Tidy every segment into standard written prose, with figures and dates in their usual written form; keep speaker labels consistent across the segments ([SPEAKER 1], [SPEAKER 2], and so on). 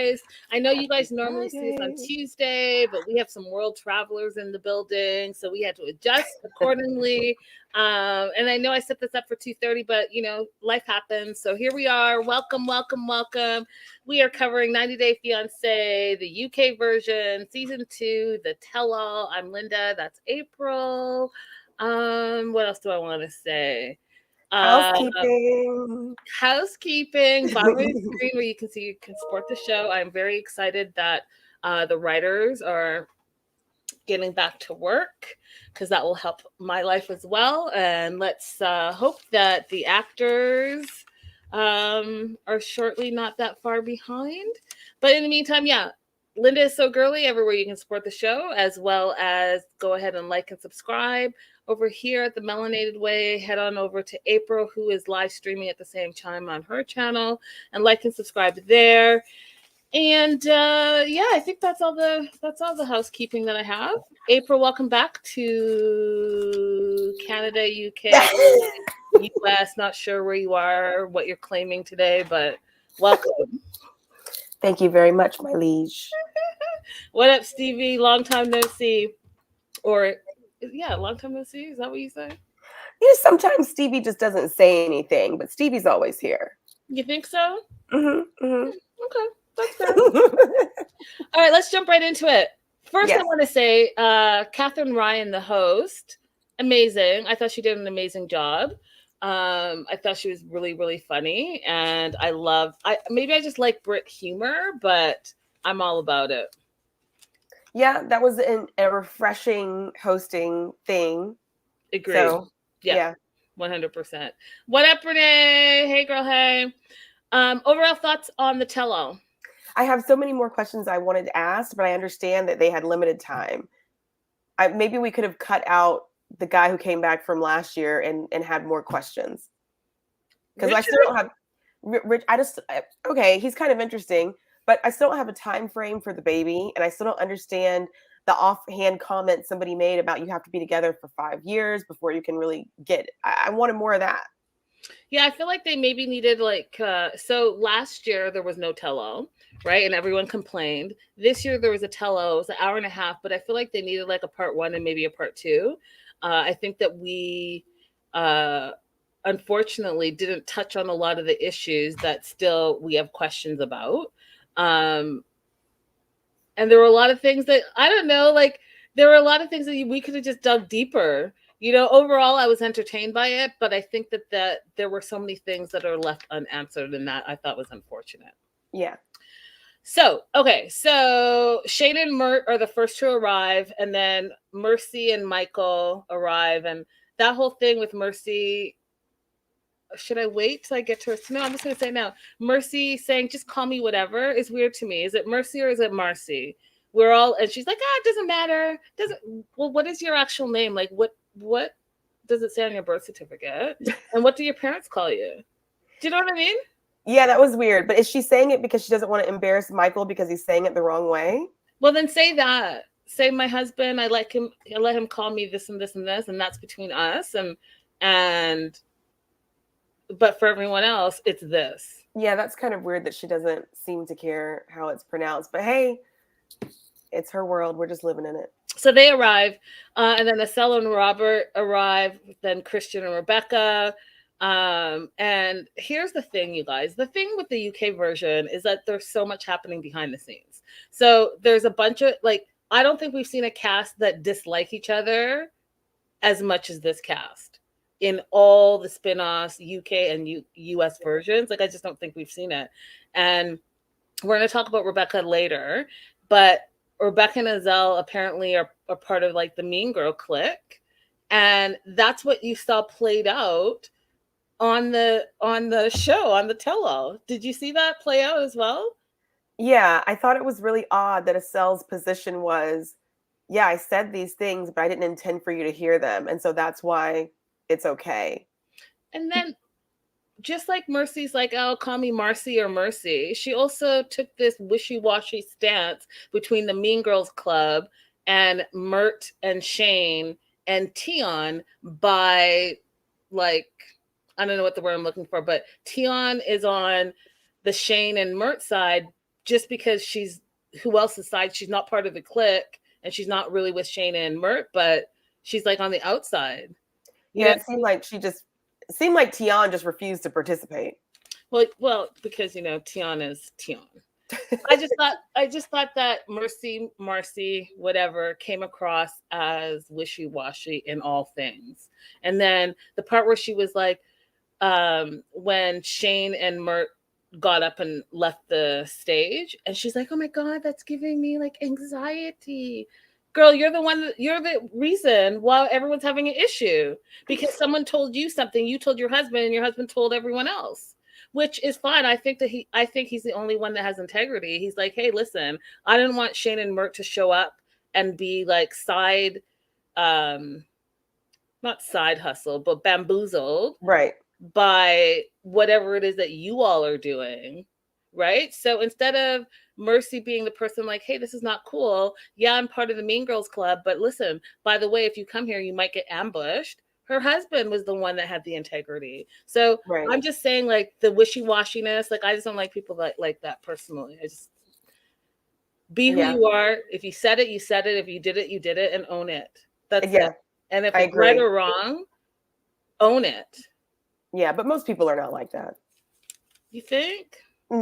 [SPEAKER 1] guys. I know you guys normally see us on
[SPEAKER 2] Friday.
[SPEAKER 1] Tuesday, but we have some world travelers in the building, so we had to adjust accordingly. And I know I set this up for 2:30, but life happens. So here we are. Welcome, welcome, welcome. We are covering 90 Day Fiancé, the UK version, season 2, the Tell All. I'm Linda. That's April. What else do I want to say?
[SPEAKER 2] Housekeeping.
[SPEAKER 1] Bottom of the screen where you can support the show. I'm very excited that the writers are getting back to work because that will help my life as well. And let's hope that the actors are shortly not that far behind. But in the meantime, yeah, Linda is So Girly everywhere you can support the show, as well as go ahead and like and subscribe. Over here at the Melanated Way, head on over to April, who is live streaming at the same time on her channel, and like and subscribe there. And yeah, I think that's all the housekeeping that I have. April, welcome back to Canada, UK, US. Not sure where you are, what you're claiming today, but welcome.
[SPEAKER 2] Thank you very much, my liege.
[SPEAKER 1] What up, Stevie? Long time no see. Or yeah, long time no see. Is that what you say?
[SPEAKER 2] Sometimes Stevie just doesn't say anything, but Stevie's always here.
[SPEAKER 1] You think so?
[SPEAKER 2] Mm-hmm, mm-hmm.
[SPEAKER 1] Okay, that's fair. All right, let's jump right into it. First, yes. I want to say Catherine Ryan, the host, amazing. I thought she did an amazing job. I thought she was really, really funny, and maybe I just like Brit humor, but I'm all about it.
[SPEAKER 2] Yeah, that was a refreshing hosting thing.
[SPEAKER 1] Agreed. So, yeah. 100%. What up, Renee? Hey, girl, hey. Overall thoughts on the Tell All?
[SPEAKER 2] I have so many more questions I wanted to ask, but I understand that they had limited time. Maybe we could have cut out the guy who came back from last year and had more questions. Because I still don't have Rich. Okay, he's kind of interesting, but I still don't have a time frame for the baby, and I still don't understand the offhand comment somebody made about you have to be together for 5 years before you can really get it. I wanted more of that.
[SPEAKER 1] Yeah, I feel like they maybe needed so last year there was no tell-all, right? And everyone complained. This year there was a tell-all. It was an hour and a half, but I feel like they needed like a part 1 and maybe a part 2. I think that we unfortunately didn't touch on a lot of the issues that still we have questions about. And there were a lot of things that, I don't know, like there were a lot of things that we could have just dug deeper. Overall, I was entertained by it, but I think that there were so many things that are left unanswered, and that I thought was unfortunate.
[SPEAKER 2] Yeah.
[SPEAKER 1] So, okay. So Shane and Mert are the first to arrive, and then Mercy and Michael arrive. And that whole thing with Mercy, should I wait till I get to her? No, I'm just going to say now. Mercy saying, just call me whatever, is weird to me. Is it Mercy or is it Marcy? And she's like, it doesn't matter. Well, what is your actual name? Like, what does it say on your birth certificate? And what do your parents call you? Do you know what I mean?
[SPEAKER 2] Yeah, that was weird. But is she saying it because she doesn't want to embarrass Michael because he's saying it the wrong way?
[SPEAKER 1] Well, then say that. Say my husband, I let him call me this and this and this, and that's between us. But for everyone else, it's this.
[SPEAKER 2] Yeah, that's kind of weird that she doesn't seem to care how it's pronounced. But hey, it's her world. We're just living in it.
[SPEAKER 1] So they arrive, and then Estelle and Robert arrive, then Christian and Rebecca. And here's the thing, you guys. The thing with the UK version is that there's so much happening behind the scenes. So there's a bunch of, I don't think we've seen a cast that dislike each other as much as this cast in all the spin-offs, UK and US versions. I just don't think we've seen it. And we're going to talk about Rebecca later, but Rebecca and Azelle apparently are part of the Mean Girl clique, and that's what you saw played out on the show, on the Tell All. Did you see that play out as well?
[SPEAKER 2] Yeah, I thought it was really odd that Estelle's position was, yeah, I said these things, but I didn't intend for you to hear them, and so that's why it's okay.
[SPEAKER 1] And then just like Mercy's call me Marcy or Mercy, she also took this wishy-washy stance between the Mean Girls Club and Mert and Shane and Tion by, I don't know what the word I'm looking for, but Tion is on the Shane and Mert side just because who else aside, she's not part of the clique and she's not really with Shayna and Mert, but she's like on the outside.
[SPEAKER 2] Yeah, it seemed like Tian just refused to participate.
[SPEAKER 1] Well, because Tian is Tian. I just thought that Marcy, whatever, came across as wishy-washy in all things. And then the part where she was like, when Shane and Mert got up and left the stage, and she's like, "Oh my God, that's giving me like anxiety." Girl, you're the reason why everyone's having an issue, because someone told you something, you told your husband, and your husband told everyone else, which is fine. I think he's the only one that has integrity. He's like, "Hey, listen, I didn't want Shane and Mert to show up and be like not side hustle, but bamboozled,
[SPEAKER 2] right,
[SPEAKER 1] by whatever it is that you all are doing." Right. So instead of Mercy being the person like, "Hey, this is not cool. Yeah, I'm part of the Mean Girls Club, but listen, by the way, if you come here, you might get ambushed." Her husband was the one that had the integrity. So
[SPEAKER 2] right.
[SPEAKER 1] I'm just saying, like, the wishy-washiness, like, I just don't like people like that personally. I just be who you are. If you said it, you said it. If you did it, you did it, and own it. That's it. And if it's right or wrong, own it.
[SPEAKER 2] Yeah, but most people are not like that.
[SPEAKER 1] You think?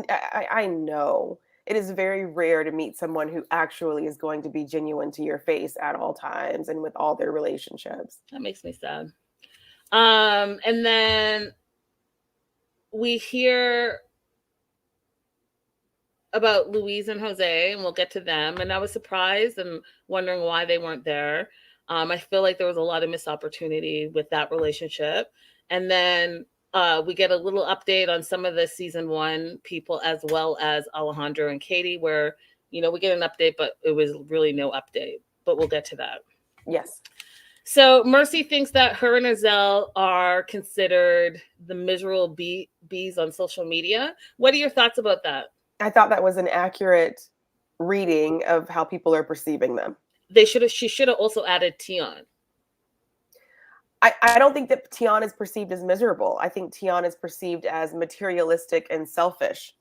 [SPEAKER 2] I know. It is very rare to meet someone who actually is going to be genuine to your face at all times and with all their relationships.
[SPEAKER 1] That makes me sad. And then we hear about Louise and Jose, and we'll get to them. And I was surprised and wondering why they weren't there. I feel like there was a lot of missed opportunity with that relationship. And then we get a little update on some of the season 1 people, as well as Alejandro and Katie, where, we get an update, but it was really no update. But we'll get to that.
[SPEAKER 2] Yes.
[SPEAKER 1] So Mercy thinks that her and Azelle are considered the miserable bees on social media. What are your thoughts about that?
[SPEAKER 2] I thought that was an accurate reading of how people are perceiving them.
[SPEAKER 1] She should have also added Tian.
[SPEAKER 2] I don't think that Tian is perceived as miserable. I think Tian is perceived as materialistic and selfish.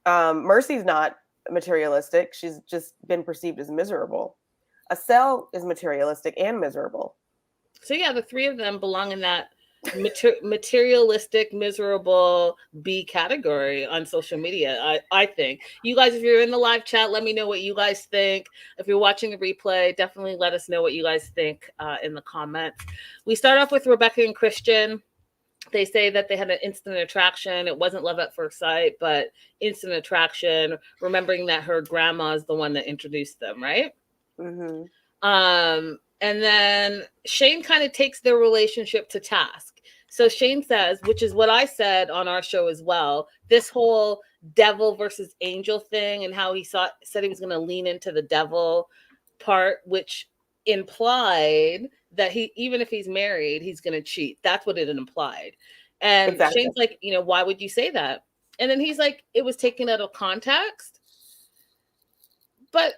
[SPEAKER 2] Mercy's not materialistic. She's just been perceived as miserable. Azelle is materialistic and miserable.
[SPEAKER 1] So yeah, the three of them belong in that materialistic, miserable B category on social media. I think. You guys, if you're in the live chat, let me know what you guys think. If you're watching the replay, definitely let us know what you guys think in the comments. We start off with Rebecca and Christian. They say that they had an instant attraction. It wasn't love at first sight, but instant attraction, remembering that her grandma is the one that introduced them, right?
[SPEAKER 2] Mm-hmm.
[SPEAKER 1] And then Shane kind of takes their relationship to task. So Shane says, which is what I said on our show as well, this whole devil versus angel thing, and how he said he was going to lean into the devil part, which implied that even if he's married, he's going to cheat. That's what it implied. And exactly. Shane's like, why would you say that? And then he's like, it was taken out of context. But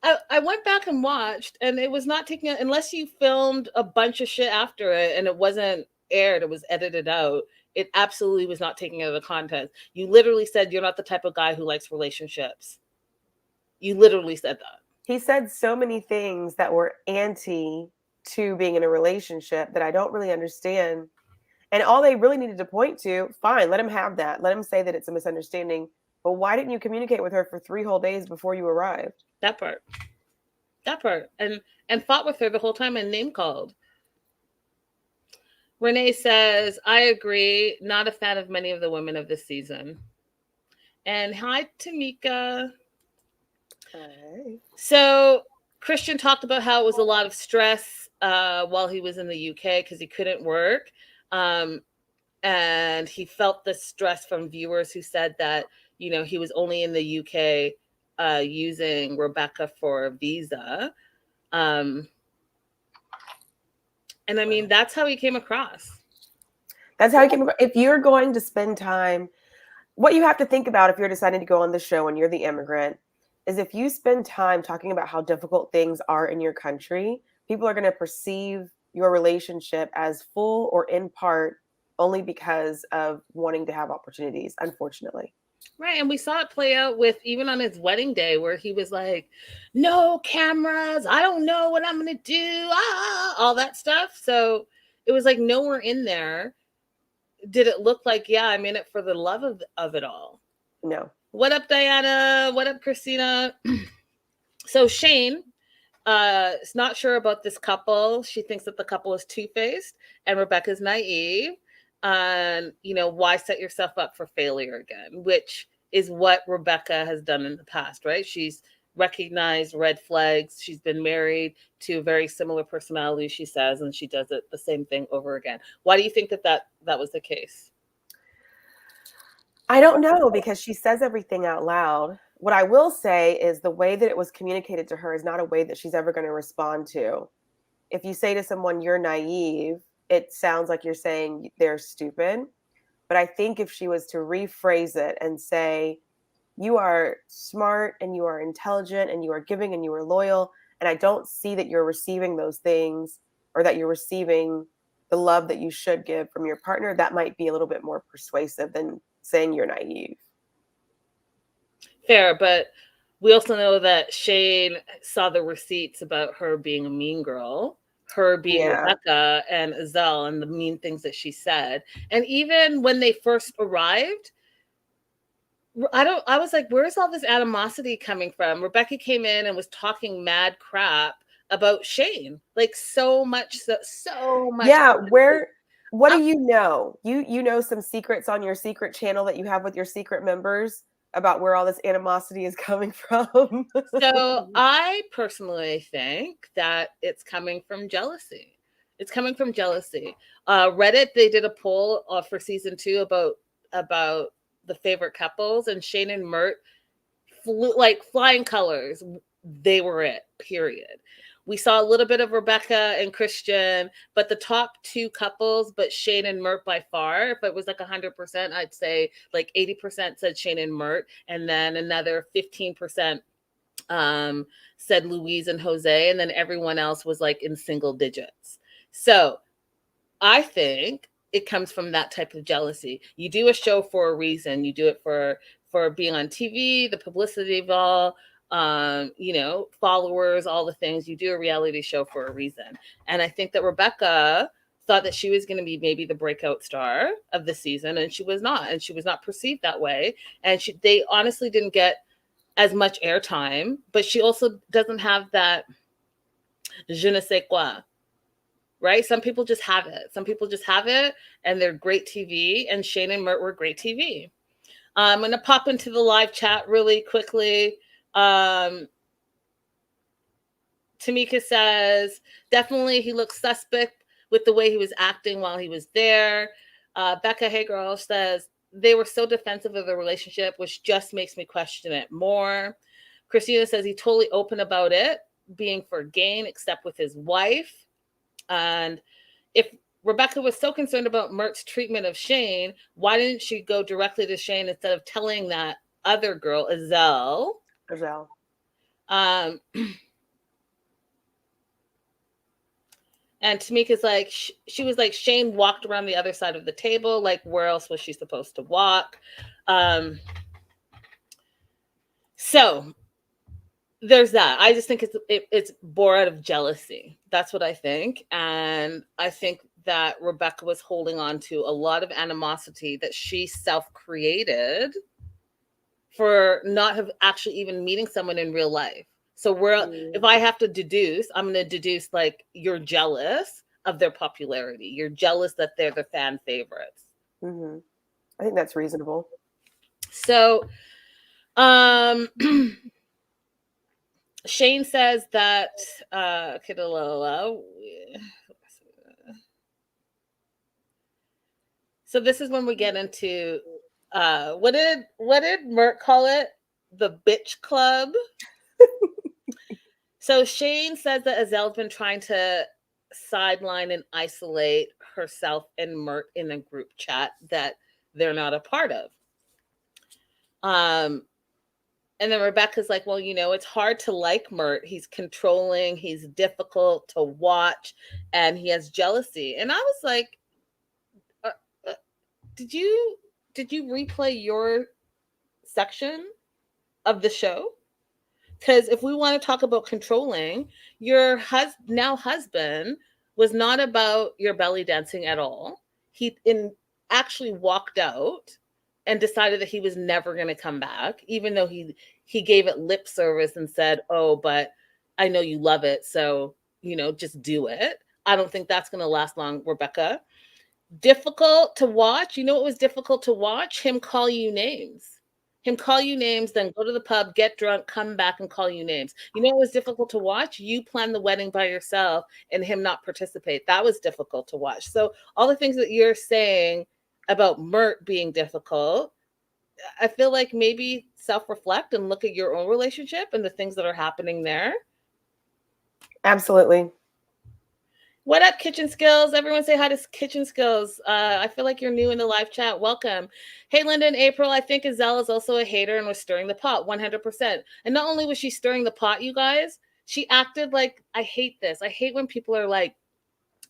[SPEAKER 1] I went back and watched, and it was not taken out, unless you filmed a bunch of shit after it and it wasn't aired, it was edited out. It absolutely was not taken out of the context. You literally said you're not the type of guy who likes relationships. You literally said that.
[SPEAKER 2] He said so many things that were anti to being in a relationship that I don't really understand. And all they really needed to point to, fine, let him have that. Let him say that it's a misunderstanding. But why didn't you communicate with her for 3 whole days before you arrived?
[SPEAKER 1] That part. And fought with her the whole time and name called. Renee says, I agree. Not a fan of many of the women of this season. And hi, Tamika.
[SPEAKER 2] Hi.
[SPEAKER 1] So Christian talked about how it was a lot of stress while he was in the UK because he couldn't work. And he felt the stress from viewers who said that, he was only in the UK using Rebecca for a visa. And I mean, that's how he came across.
[SPEAKER 2] That's how he came across. If you're going to spend time, what you have to think about if you're deciding to go on the show and you're the immigrant is if you spend time talking about how difficult things are in your country, people are going to perceive your relationship as full or in part only because of wanting to have opportunities, unfortunately.
[SPEAKER 1] Right. And we saw it play out with even on his wedding day where he was like, no cameras. I don't know what I'm going to do. All that stuff. So it was like nowhere in there did it look like, yeah, I'm in it for the love of it all.
[SPEAKER 2] No.
[SPEAKER 1] What up, Diana? What up, Christina? So Shane is not sure about this couple. She thinks that the couple is two-faced and Rebecca's naive. And, why set yourself up for failure again? Which is what Rebecca has done in the past, right? She's recognized red flags. She's been married to a very similar personality, she says, and she does it the same thing over again. Why do you think that was the case?
[SPEAKER 2] I don't know, because she says everything out loud. What I will say is the way that it was communicated to her is not a way that she's ever going to respond to. If you say to someone, you're naive, it sounds like you're saying they're stupid. But I think if she was to rephrase it and say, you are smart and you are intelligent and you are giving and you are loyal, and I don't see that you're receiving those things, or that you're receiving the love that you should give from your partner, that might be a little bit more persuasive than saying you're naive.
[SPEAKER 1] Fair, but we also know that Shane saw the receipts about her being a mean girl, her being Rebecca and Azelle, and the mean things that she said. And even when they first arrived, I was like, where's all this animosity coming from? Rebecca came in and was talking mad crap about Shane. Like so much.
[SPEAKER 2] Yeah, what do you know? You know some secrets on your secret channel that you have with your secret members about where all this animosity is coming from?
[SPEAKER 1] So I personally think that it's coming from jealousy. It's coming from jealousy. Reddit, they did a poll for season 2 about the favorite couples, and Shane and Mert flew like flying colors. They were it, period. We saw a little bit of Rebecca and Christian, but the top 2 couples, but Shane and Mert by far. If it was like 100%, I'd say like 80% said Shane and Mert, and then another 15% said Louise and Jose, and then everyone else was like in single digits. So I think it comes from that type of jealousy. You do a show for a reason. You do it for being on TV, the publicity of all, followers, all the things. You do a reality show for a reason. And I think that Rebecca thought that she was going to be maybe the breakout star of the season, and she was not. And she was not perceived that way. And they honestly didn't get as much airtime, but she also doesn't have that je ne sais quoi, right? Some people just have it, and they're great TV, and Shane and Mert were great TV. I'm going to pop into the live chat really quickly. Tamika says, definitely he looks suspect with the way he was acting while he was there. Becca Hey Girl says, they were so defensive of the relationship, which just makes me question it more. Christina says he totally open about it, being for gain, except with his wife. And if Rebecca was so concerned about Mert's treatment of Shane, why didn't she go directly to Shane instead of telling that other girl, Azelle? And Tamika's like, she was like, Shane walked around the other side of the table. Like, where else was she supposed to walk? So there's that. I just think it's born out of jealousy. That's what I think. And I think that Rebecca was holding on to a lot of animosity that she self-created for not have actually even meeting someone in real life. So if I have to deduce, I'm going to deduce like you're jealous of their popularity. You're jealous that they're the fan favorites.
[SPEAKER 2] Mm-hmm. I think that's reasonable.
[SPEAKER 1] So, Shane says that so this is when we get into what did Mert call it? The bitch club. So Shane says that Azelle's been trying to sideline and isolate herself and Mert in a group chat that they're not a part of. And then Rebecca's like, well, it's hard to like Mert. He's controlling. He's difficult to watch. And he has jealousy. And I was like, did you replay your section of the show. Because if we want to talk about controlling, your now husband was not about your belly dancing at all. He actually walked out and decided that he was never going to come back, even though he gave it lip service and said, "Oh, but I know you love it, so just do it." I don't think that's going to last long, Rebecca. Difficult to watch. You know what was difficult to watch? Him call you names. Him call you names, then go to the pub, get drunk, come back and call you names. You know what was difficult to watch? You plan the wedding by yourself and him not participate. That was difficult to watch. So all the things that you're saying about Mert being difficult, I feel like maybe self-reflect and look at your own relationship and the things that are happening there.
[SPEAKER 2] Absolutely.
[SPEAKER 1] What up, Kitchen Skills? Everyone say hi to Kitchen Skills. I feel like you're new in the live chat. Welcome. Hey, Linda and April. I think Azelle is also a hater and was stirring the pot 100%. And not only was she stirring the pot, you guys, she acted like, I hate this. I hate when people are like,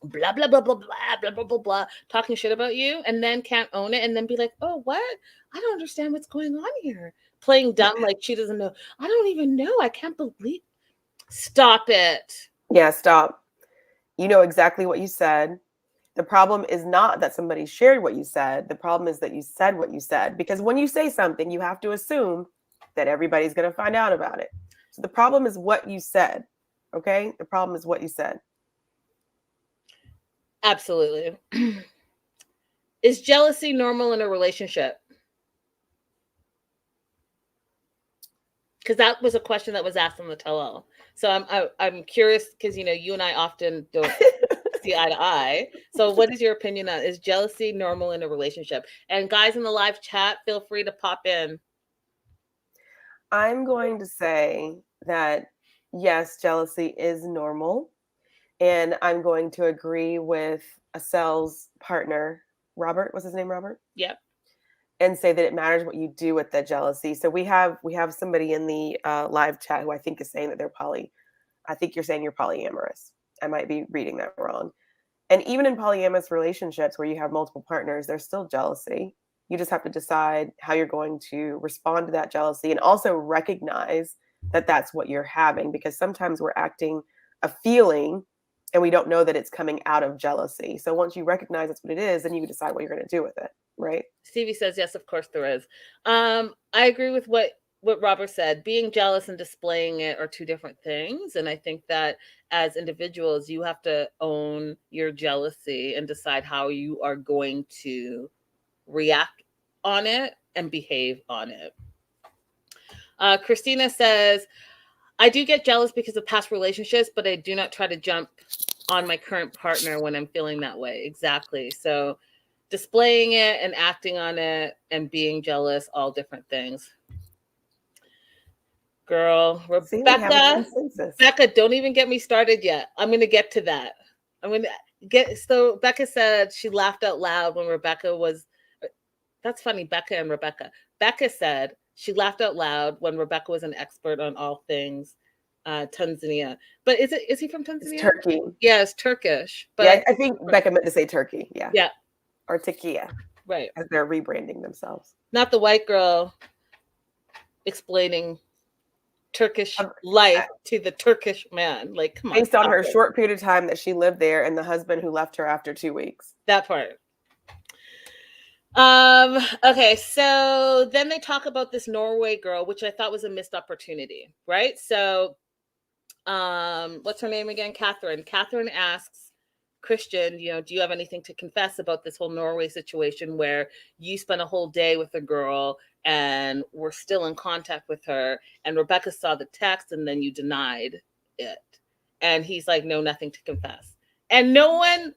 [SPEAKER 1] blah, blah, blah, blah, blah, blah, blah, blah, blah, talking shit about you and then can't own it and then be like, oh, what? I don't understand what's going on here. Playing dumb like she doesn't know. I don't even know. I can't believe. Stop it.
[SPEAKER 2] Yeah, stop. You know exactly what you said. The problem is not that somebody shared what you said. The problem is that you said what you said. Because when you say something, you have to assume that everybody's going to find out about it. So the problem is what you said. Okay? The problem is what you said.
[SPEAKER 1] Absolutely. Is jealousy normal in a relationship? Because that was a question that was asked on the Tell All. So I'm curious because you and I often don't see eye to eye. So what is your opinion on is jealousy normal in a relationship? And guys in the live chat, feel free to pop in.
[SPEAKER 2] I'm going to say that yes, jealousy is normal. And I'm going to agree with Acel's partner, Robert. What's his name, Robert?
[SPEAKER 1] Yep.
[SPEAKER 2] And say that it matters what you do with the jealousy. So we have somebody in the live chat who I think is saying that they're I think you're saying you're polyamorous. I might be reading that wrong. And even in polyamorous relationships where you have multiple partners, there's still jealousy. You just have to decide how you're going to respond to that jealousy and also recognize that that's what you're having, because sometimes we're acting a feeling and we don't know that it's coming out of jealousy. So once you recognize that's what it is, then you can decide what you're going to do with it. Right.
[SPEAKER 1] Stevie says, yes, of course there is. I agree with what Robert said. Being jealous and displaying it are two different things. And I think that as individuals, you have to own your jealousy and decide how you are going to react on it and behave on it. Christina says, I do get jealous because of past relationships, but I do not try to jump on my current partner when I'm feeling that way. Exactly. So displaying it and acting on it and being jealous, all different things. Girl, Rebecca, don't even get me started yet. I'm going to get to that. So Becca said she laughed out loud when Rebecca was, that's funny, Becca and Rebecca. Becca said she laughed out loud when Rebecca was an expert on all things Tanzania. But is he from Tanzania?
[SPEAKER 2] It's Turkey.
[SPEAKER 1] Yeah, it's Turkish. But
[SPEAKER 2] yeah, I think Becca meant to say Turkey. Yeah.
[SPEAKER 1] Yeah.
[SPEAKER 2] Or Turkey.
[SPEAKER 1] Right.
[SPEAKER 2] As they're rebranding themselves.
[SPEAKER 1] Not the white girl explaining Turkish life to the Turkish man. Like, come on.
[SPEAKER 2] Based on her short period of time that she lived there and the husband who left her after 2 weeks.
[SPEAKER 1] That part. Okay, so then they talk about this Norway girl, which I thought was a missed opportunity, right? So what's her name again? Catherine. Catherine asks Christian, do you have anything to confess about this whole Norway situation where you spent a whole day with a girl and were still in contact with her, and Rebecca saw the text and then you denied it? And he's like, no, nothing to confess. And no one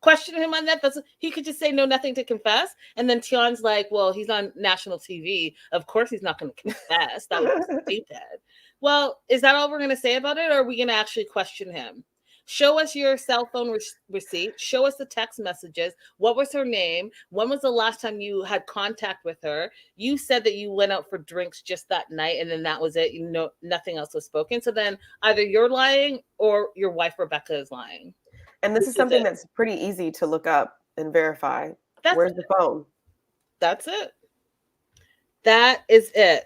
[SPEAKER 1] questioned him on that. He could just say no, nothing to confess. And then Tion's like, well, he's on national TV. Of course he's not going to confess. That would be stupid. Well, is that all we're going to say about it? Or are we going to actually question him? Show us your cell phone receipt. Show us the text messages. What was her name? When was the last time you had contact with her? You said that you went out for drinks just that night, and then that was it. Nothing else was spoken. So then either you're lying or your wife, Rebecca, is lying.
[SPEAKER 2] And this is something that's pretty easy to look up and verify. Where's the phone?
[SPEAKER 1] That's it. That is it.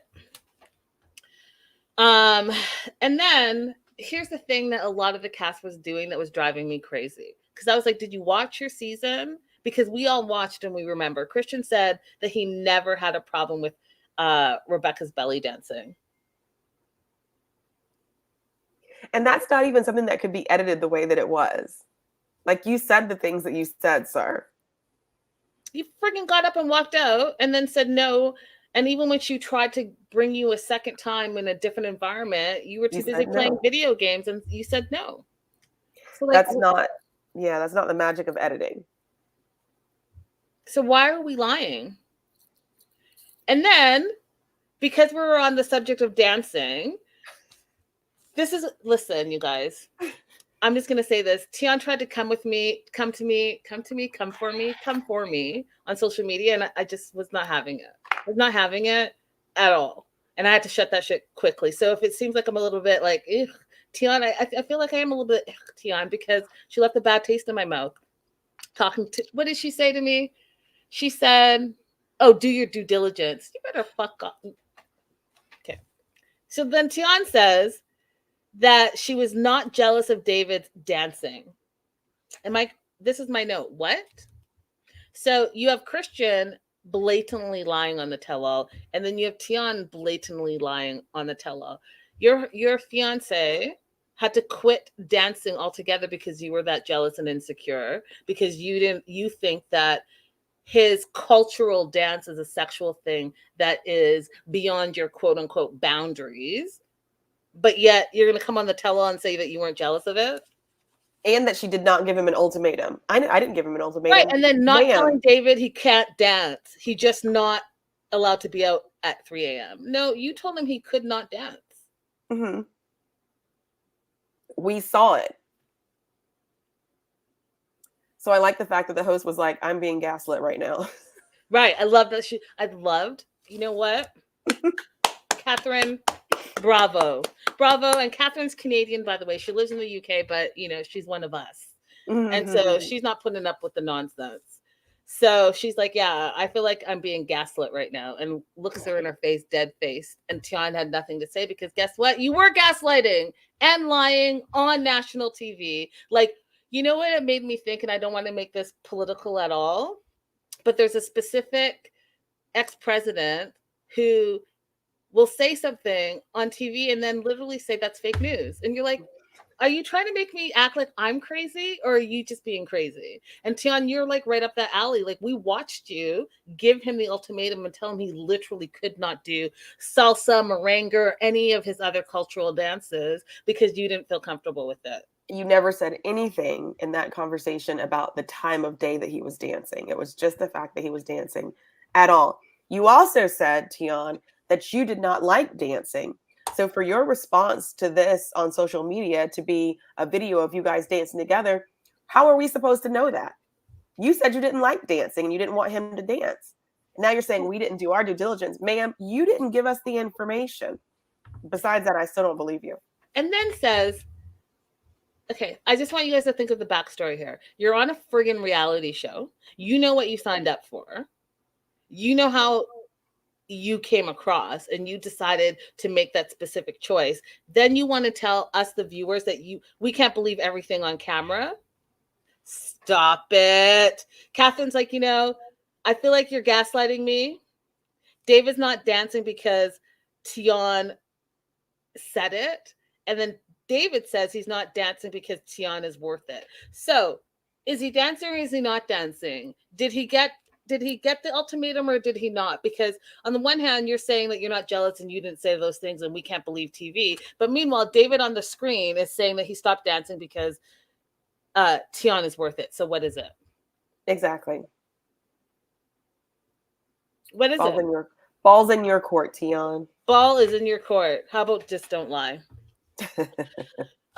[SPEAKER 1] And then here's the thing that a lot of the cast was doing that was driving me crazy. Because I was like, did you watch your season? Because we all watched and we remember. Christian said that he never had a problem with Rebecca's belly dancing.
[SPEAKER 2] And that's not even something that could be edited the way that it was. Like, you said the things that you said, sir.
[SPEAKER 1] You freaking got up and walked out and then said no. And even when she tried to bring you a second time in a different environment, you were too busy playing video games and you said no.
[SPEAKER 2] So like, that's not the magic of editing.
[SPEAKER 1] So why are we lying? And then, because we were on the subject of dancing, listen, you guys, I'm just going to say this. Tian tried to come for me on social media. And I just was not having it. I was not having it at all. And I had to shut that shit quickly. So if it seems like I'm a little bit like, Tian, I feel like I am a little bit Tian because she left a bad taste in my mouth. What did she say to me? She said, oh, do your due diligence. You better fuck off. Okay. So then Tian says that she was not jealous of David's dancing. This is my note. What? So you have Christian blatantly lying on the tell-all, and then you have Tian blatantly lying on the tell-all. Your fiance had to quit dancing altogether because you were that jealous and insecure, because you think that his cultural dance is a sexual thing that is beyond your quote unquote boundaries. But yet you're going to come on the tell-all and say that you weren't jealous of it?
[SPEAKER 2] And that she did not give him an ultimatum. I didn't give him an ultimatum.
[SPEAKER 1] Right, and then not telling David he can't dance. He just not allowed to be out at 3 a.m. No, you told him he could not dance.
[SPEAKER 2] Mm-hmm. We saw it. So I like the fact that the host was like, I'm being gaslit right now.
[SPEAKER 1] Right. I love that. You know what? Catherine, bravo. And Catherine's Canadian, by the way. She lives in the UK, but she's one of us. Mm-hmm. And so she's not putting up with the nonsense. So she's like, yeah, I feel like I'm being gaslit right now, and looks her in her face, dead faced. And Tian had nothing to say because guess what? You were gaslighting and lying on national TV. Like, you know what it made me think, and I don't want to make this political at all, but there's a specific ex-president who will say something on TV and then literally say that's fake news. And you're like, are you trying to make me act like I'm crazy, or are you just being crazy? And Tian, you're like right up that alley. Like, we watched you give him the ultimatum and tell him he literally could not do salsa, merengue, or any of his other cultural dances because you didn't feel comfortable with it.
[SPEAKER 2] You never said anything in that conversation about the time of day that he was dancing. It was just the fact that he was dancing at all. You also said, Tian, that you did not like dancing. So for your response to this on social media to be a video of you guys dancing together, how are we supposed to know that? You said you didn't like dancing and you didn't want him to dance. Now you're saying we didn't do our due diligence. Ma'am, you didn't give us the information. Besides that, I still don't believe you.
[SPEAKER 1] And then says, okay, I just want you guys to think of the backstory here. You're on a friggin' reality show. You know what you signed up for. You know how you came across and you decided to make that specific choice. Then you want to tell us, the viewers, that we can't believe everything on camera. Stop it. Catherine's like, I feel like you're gaslighting me. David's not dancing because Tian said it. And then David says he's not dancing because Tian is worth it. So is he dancing or is he not dancing? Did he get the ultimatum or did he not? Because on the one hand, you're saying that you're not jealous and you didn't say those things and we can't believe TV. But meanwhile, David on the screen is saying that he stopped dancing because Tian is worth it. So what is it?
[SPEAKER 2] Exactly.
[SPEAKER 1] What is it?
[SPEAKER 2] Ball's in your court, Tian.
[SPEAKER 1] Ball is in your court. How about just don't lie?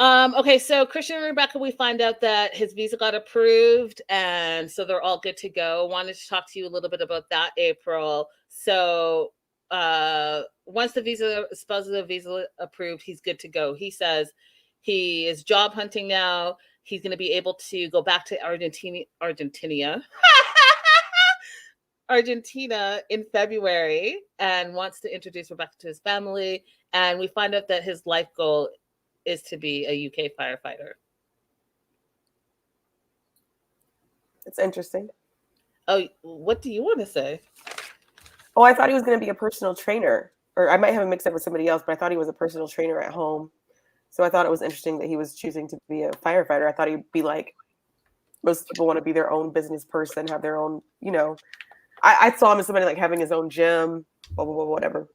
[SPEAKER 1] Okay, so Christian and Rebecca, we find out that his visa got approved, and so they're all good to go. Wanted to talk to you a little bit about that, April. So once the visa approved, he's good to go. He says he is job hunting now. He's going to be able to go back to Argentina. Argentina in February and wants to introduce Rebecca to his family. And we find out that his life goal is to be a UK firefighter.
[SPEAKER 2] It's interesting.
[SPEAKER 1] Oh, what do you want to say?
[SPEAKER 2] Oh, I thought he was going to be a personal trainer. Or I might have him mixed up with somebody else, but I thought he was a personal trainer at home. So I thought it was interesting that he was choosing to be a firefighter. I thought he'd be like, most people want to be their own business person, have their own, I saw him as somebody like having his own gym, blah, blah, blah, whatever.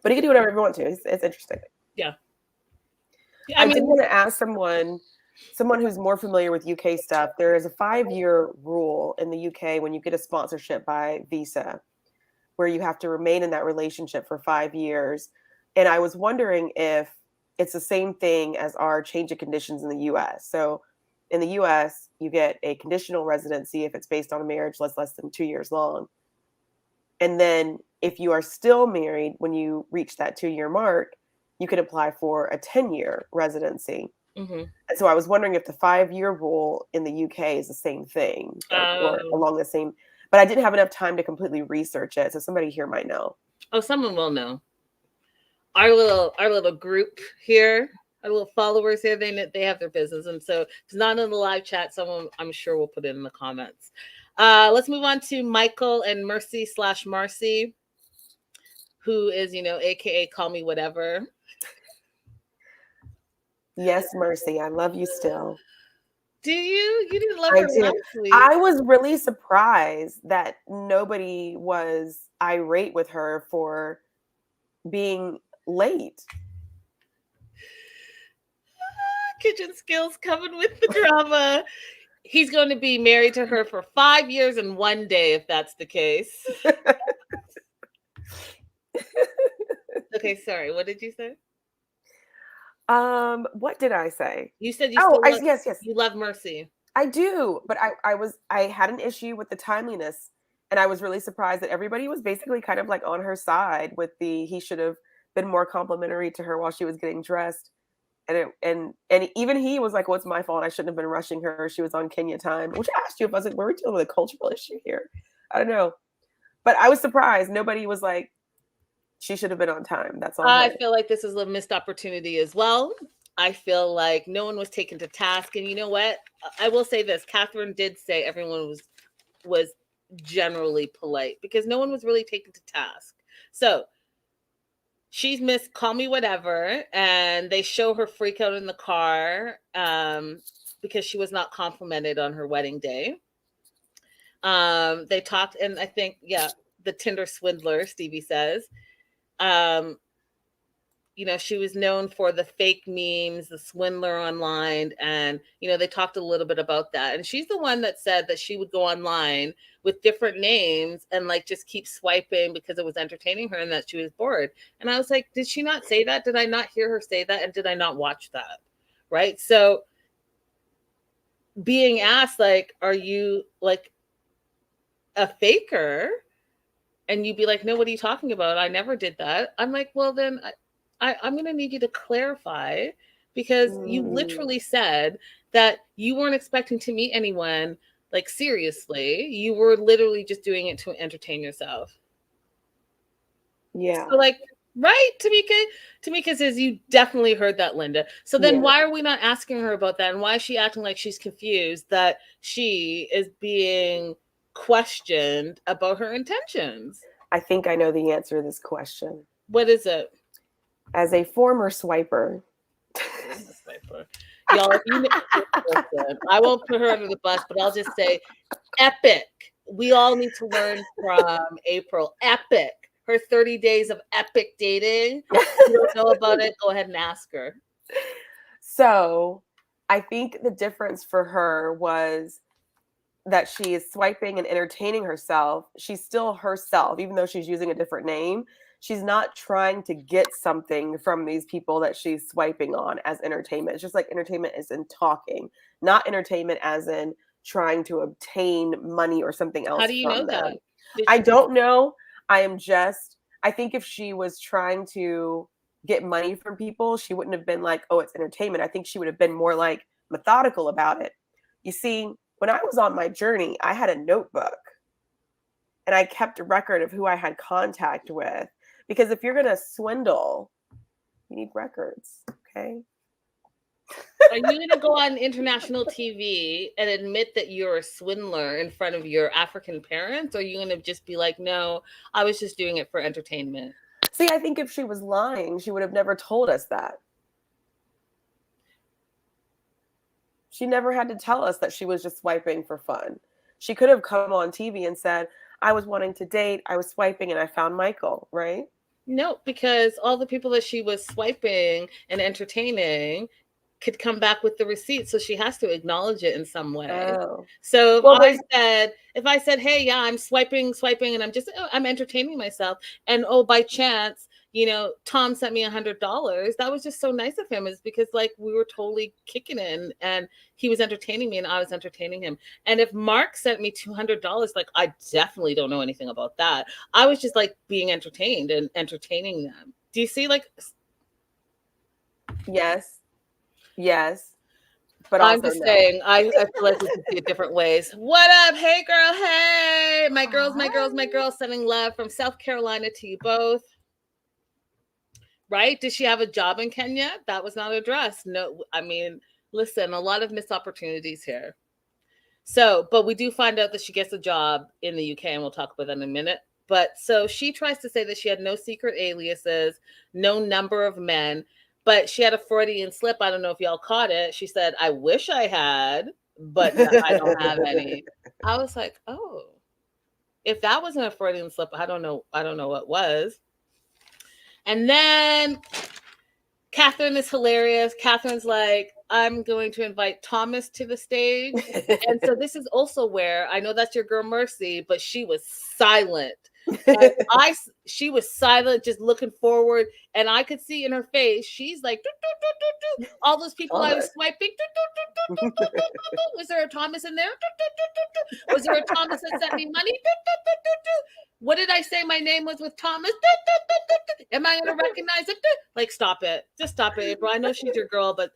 [SPEAKER 2] But he can do whatever he wants to. It's interesting.
[SPEAKER 1] Yeah.
[SPEAKER 2] I did want to ask someone who's more familiar with UK stuff. There is a 5-year rule in the UK when you get a sponsorship by Visa, where you have to remain in that relationship for 5 years. And I was wondering if it's the same thing as our change of conditions in the US. So in the US, you get a conditional residency if it's based on a marriage that's less than 2 years long. And then if you are still married when you reach that 2-year mark, you can apply for a 10-year residency.
[SPEAKER 1] Mm-hmm.
[SPEAKER 2] And so I was wondering if the 5-year rule in the UK is the same thing or along the same, but I didn't have enough time to completely research it. So somebody here might know.
[SPEAKER 1] Oh, someone will know. Our little group here, our little followers here, they have their business. And so if it's not in the live chat, someone I'm sure will put it in the comments. Let's move on to Michael and Mercy/Marcy, who is, AKA call me whatever.
[SPEAKER 2] Yes, Mercy, I love you still.
[SPEAKER 1] Do you? You didn't love her last week.
[SPEAKER 2] I was really surprised that nobody was irate with her for being late.
[SPEAKER 1] Kitchen skills coming with the drama. He's going to be married to her for 5 years and 1 day, if that's the case. Okay, sorry. What did you say?
[SPEAKER 2] What did I say?
[SPEAKER 1] You said you
[SPEAKER 2] yes.
[SPEAKER 1] You love Mercy.
[SPEAKER 2] I do, but I had an issue with the timeliness, and I was really surprised that everybody was basically kind of like on her side with he should have been more complimentary to her while she was getting dressed. And even he was like, well, it's my fault. I shouldn't have been rushing her. She was on Kenya time, which I asked you if I was like, were we dealing with a cultural issue here? I don't know. But I was surprised. Nobody was like, she should have been on time. That's all.
[SPEAKER 1] I feel like this is a missed opportunity as well. I feel like no one was taken to task. And you know what? I will say this. Catherine did say everyone was generally polite because no one was really taken to task. So she's missed call me whatever, and they show her freak out in the car because she was not complimented on her wedding day. They talked, and I think, the Tinder swindler, Stevie says, she was known for the fake memes, the swindler online, and they talked a little bit about that. And she's the one that said that she would go online with different names and like just keep swiping because it was entertaining her and that she was bored. And I was like, did she not say that? Did I not hear her say that? And did I not watch that? Right? So being asked, like, are you like a faker? And you'd be like, no, what are you talking about? I never did that. I'm like, well, then I'm going to need you to clarify, because you literally said that you weren't expecting to meet anyone. Like, seriously, you were literally just doing it to entertain yourself.
[SPEAKER 2] Yeah.
[SPEAKER 1] So, like, right, Tamika says you definitely heard that, Linda. So then why are we not asking her about that? And why is she acting like she's confused that she is being questioned about her intentions?
[SPEAKER 2] I think I know the answer to this question.
[SPEAKER 1] What is it?
[SPEAKER 2] As a former swiper.
[SPEAKER 1] Y'all, I won't put her under the bus, but I'll just say epic. We all need to learn from April. Epic. Her 30 days of epic dating. If you don't know about it, go ahead and ask her.
[SPEAKER 2] So I think the difference for her was that she is swiping and entertaining herself. She's still herself, even though she's using a different name. She's not trying to get something from these people that she's swiping on as entertainment. It's just like entertainment is in talking, not entertainment as in trying to obtain money or something else.
[SPEAKER 1] How do you know that?
[SPEAKER 2] I don't know. I think if she was trying to get money from people, she wouldn't have been like, oh, it's entertainment. I think she would have been more like methodical about it. You see, when I was on my journey, I had a notebook. and I kept a record of who I had contact with. Because if you're going to swindle, you need records, okay?
[SPEAKER 1] Are you going to go on international TV and admit that you're a swindler in front of your African parents? Or are you going to just be like, no, I was just doing it for entertainment?
[SPEAKER 2] See, I think if she was lying, she would have never told us that. She never had to tell us that she was just swiping for fun. She could have come on TV and said, I was wanting to date, I was swiping, and I found Michael, right?
[SPEAKER 1] No, because all the people that she was swiping and entertaining could come back with the receipt, so she has to acknowledge it in some way.
[SPEAKER 2] Oh.
[SPEAKER 1] So
[SPEAKER 2] Well,
[SPEAKER 1] if I said, hey, yeah, I'm swiping, and I'm entertaining myself, and by chance, Tom sent me $100. That was just so nice of him, is because like we were totally kicking it, and he was entertaining me and I was entertaining him. And if Mark sent me $200, like I definitely don't know anything about that. I was just like being entertained and entertaining them. Do you see? Like,
[SPEAKER 2] yes, but
[SPEAKER 1] I'm just saying, I feel like we can see it different ways. What up? Hey, girl. Hey, my girls, sending love from South Carolina to you both. Right? Did she have a job in Kenya? That was not addressed. No, I mean, listen, a lot of missed opportunities here. So, but we do find out that she gets a job in the UK, and we'll talk about that in a minute. But so she tries to say that she had no secret aliases, no number of men, but she had a Freudian slip. I don't know if y'all caught it. She said, I wish I had, but I don't have any. I was like, oh, if that wasn't a Freudian slip, I don't know what was. And then Catherine is hilarious. Catherine's like, I'm going to invite Thomas to the stage. And so this is also where I know that's your girl Mercy, but she was silent. Like, she was silent, just looking forward, and I could see in her face, she's like, doo, doo, doo, doo, doo. All those people I was swiping. Was there a Thomas in there? Was there a Thomas that sent me money? What did I say my name was with Thomas? Am I going to recognize it? Like, stop it. Just stop it, April. I know she's your girl, but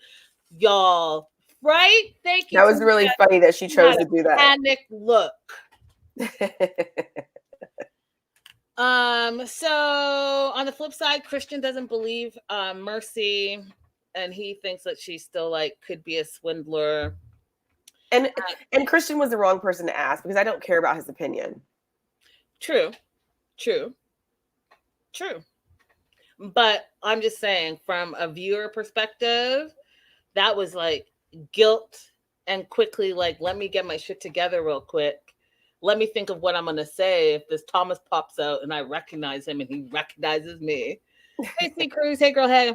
[SPEAKER 1] y'all, right? Thank you.
[SPEAKER 2] That was really funny that she chose to do that.
[SPEAKER 1] Panic look. So on the flip side, Christian doesn't believe Mercy, and he thinks that she still like could be a swindler.
[SPEAKER 2] And Christian was the wrong person to ask, because I don't care about his opinion.
[SPEAKER 1] True. But I'm just saying, from a viewer perspective, that was like guilt, and quickly like, let me get my shit together real quick. Let me think of what I'm going to say if this Thomas pops out and I recognize him and he recognizes me. Hey, C. Cruz. Hey, girl. Hey.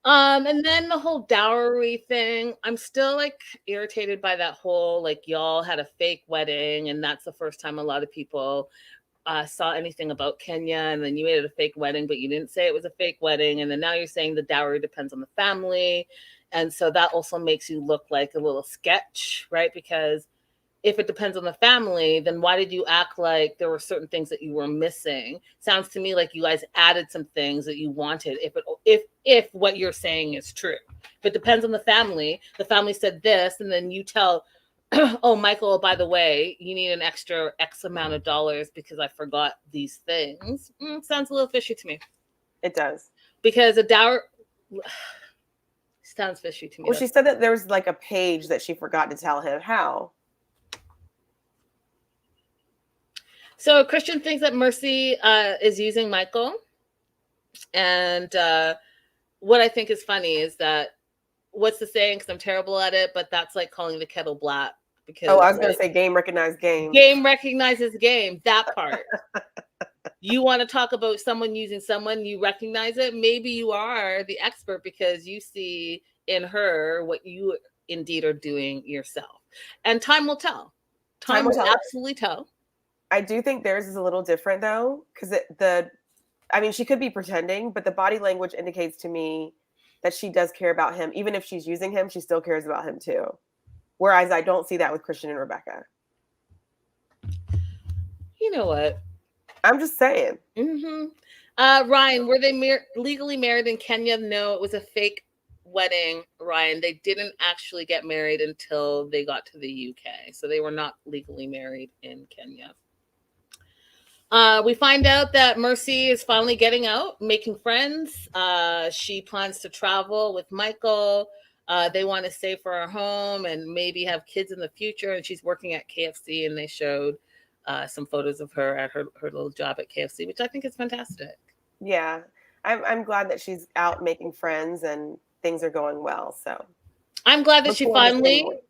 [SPEAKER 1] And then the whole dowry thing. I'm still like irritated by that whole, like, y'all had a fake wedding, and that's the first time a lot of people saw anything about Kenya, and then you made it a fake wedding, but you didn't say it was a fake wedding. And then now you're saying the dowry depends on the family. And so that also makes you look like a little sketch, right? Because if it depends on the family, then why did you act like there were certain things that you were missing? Sounds to me like you guys added some things that you wanted. If what you're saying is true, if it depends on the family said this, and then you tell, oh, Michael, by the way, you need an extra X amount of dollars because I forgot these things. Sounds a little fishy to me.
[SPEAKER 2] It does.
[SPEAKER 1] Because a dower sounds fishy to me.
[SPEAKER 2] Well, she said that there was like a page that she forgot to tell him. How?
[SPEAKER 1] So Christian thinks that Mercy is using Michael. And what I think is funny is that, what's the saying? Because I'm terrible at it, but that's like calling the kettle black. Because
[SPEAKER 2] I was going to say game recognized game.
[SPEAKER 1] Game recognizes game. That part. You want to talk about someone using someone, you recognize it. Maybe you are the expert because you see in her what you indeed are doing yourself. And time will tell. Time will absolutely tell.
[SPEAKER 2] I do think theirs is a little different though, because she could be pretending, but the body language indicates to me that she does care about him. Even if she's using him, she still cares about him too. Whereas I don't see that with Christian and Rebecca.
[SPEAKER 1] You know what?
[SPEAKER 2] I'm just saying.
[SPEAKER 1] Mm-hmm. Ryan, were they legally married in Kenya? No, it was a fake wedding, Ryan. They didn't actually get married until they got to the UK. So they were not legally married in Kenya. We find out that Mercy is finally getting out, making friends. She plans to travel with Michael. They want to save for her home and maybe have kids in the future. And she's working at KFC, and they showed some photos of her at her little job at KFC, which I think is fantastic.
[SPEAKER 2] Yeah. I'm glad that she's out making friends and things are going well. So
[SPEAKER 1] I'm glad that
[SPEAKER 2] look
[SPEAKER 1] she
[SPEAKER 2] forward to seeing
[SPEAKER 1] finally
[SPEAKER 2] more.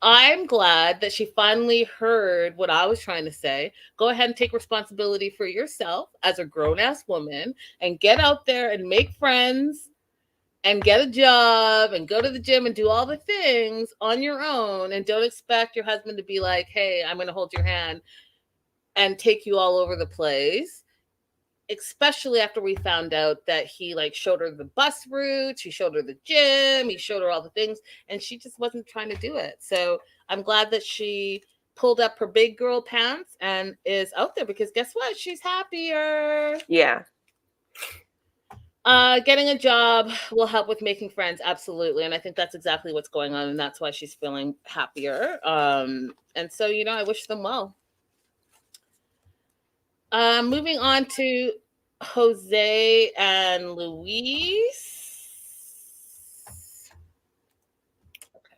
[SPEAKER 1] I'm glad that she finally heard what I was trying to say. Go ahead and take responsibility for yourself as a grown ass woman and get out there and make friends and get a job and go to the gym and do all the things on your own. And don't expect your husband to be like, hey, I'm going to hold your hand and take you all over the place. Especially after we found out that he like showed her the bus routes, he showed her the gym, he showed her all the things, and she just wasn't trying to do it. So I'm glad that she pulled up her big girl pants and is out there, because guess what? She's happier.
[SPEAKER 2] Yeah.
[SPEAKER 1] Getting a job will help with making friends, absolutely, and I think that's exactly what's going on, and that's why she's feeling happier. And so, you know, I wish them well. Moving on to Jose and Luis. Okay.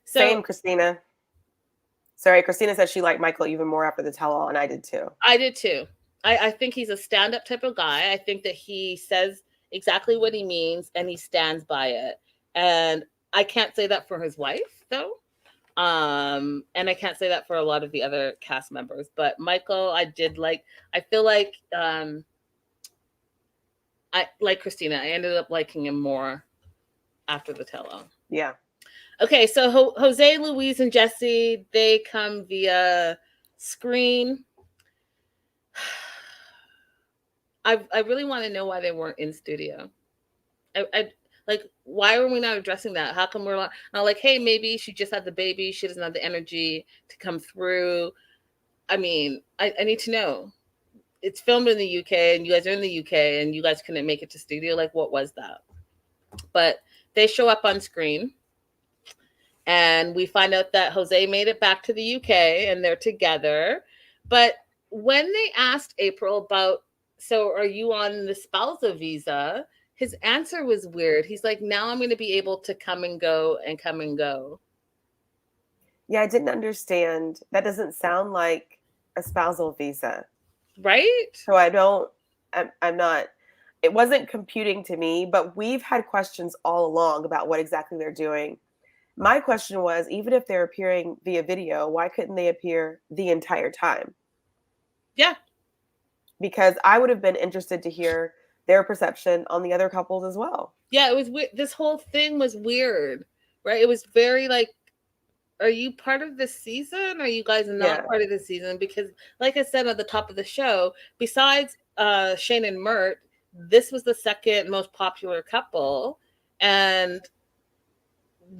[SPEAKER 1] So,
[SPEAKER 2] Same, Christina. Sorry, Christina said she liked Michael even more after the tell-all, and I did too.
[SPEAKER 1] I did too. I think he's a stand-up type of guy. I think that he says exactly what he means and he stands by it. And I can't say that for his wife, though. And I can't say that for a lot of the other cast members. But Michael, I did like. I feel like I like Christina. I ended up liking him more after the tell-all.
[SPEAKER 2] Yeah.
[SPEAKER 1] Okay, so Jose, Louise, and Jesse, they come via screen. I really want to know why they weren't in studio. I like, why are we not addressing that? How come we're not like, hey, maybe she just had the baby, she doesn't have the energy to come through. I mean, I need to know. It's filmed in the UK and you guys are in the UK and you guys couldn't make it to studio. Like, what was that? But they show up on screen and we find out that Jose made it back to the UK and they're together. But when they asked April about, so are you on the spousal visa? His answer was weird. He's like, now I'm going to be able to come and go and come and go.
[SPEAKER 2] Yeah, I didn't understand. That doesn't sound like a spousal visa.
[SPEAKER 1] Right?
[SPEAKER 2] So I'm not, it wasn't computing to me, but we've had questions all along about what exactly they're doing. My question was, even if they're appearing via video, why couldn't they appear the entire time?
[SPEAKER 1] Yeah.
[SPEAKER 2] Because I would have been interested to hear their perception on the other couples as well.
[SPEAKER 1] Yeah, it was weird. This whole thing was weird, right? It was very like, are you part of this season? Are you guys not part of the season? Because like I said at the top of the show, besides Shane and Mert, this was the second most popular couple. And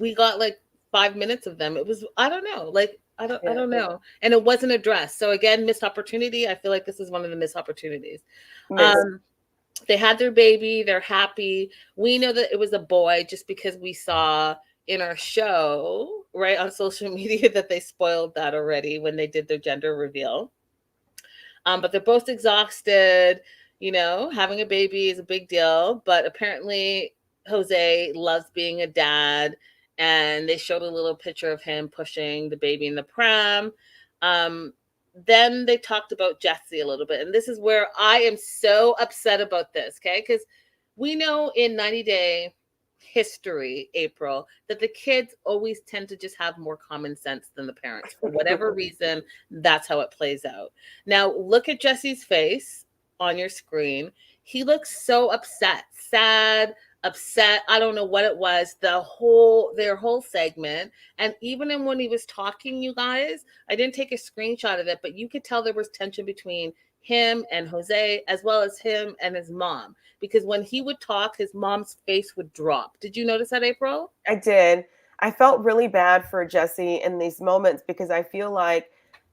[SPEAKER 1] we got like 5 minutes of them. It was, I don't know. Like, I don't know. And it wasn't addressed. So again, missed opportunity. I feel like this is one of the missed opportunities. They had their baby. They're happy. We know that it was a boy just because we saw in our show, right, on social media that they spoiled that already when they did their gender reveal. But they're both exhausted. You know, having a baby is a big deal. But apparently Jose loves being a dad. And they showed a little picture of him pushing the baby in the pram. Then they talked about Jesse a little bit. And this is where I am so upset about this, okay? Because we know in 90 Day history, April, that the kids always tend to just have more common sense than the parents. For whatever reason, that's how it plays out. Now, look at Jesse's face on your screen. He looks so upset, sad, upset. I don't know what it was, their whole segment. And even when he was talking, you guys, I didn't take a screenshot of it, but you could tell there was tension between him and Jose, as well as him and his mom. Because when he would talk, his mom's face would drop. Did you notice that, April?
[SPEAKER 2] I did. I felt really bad for Jesse in these moments because I feel like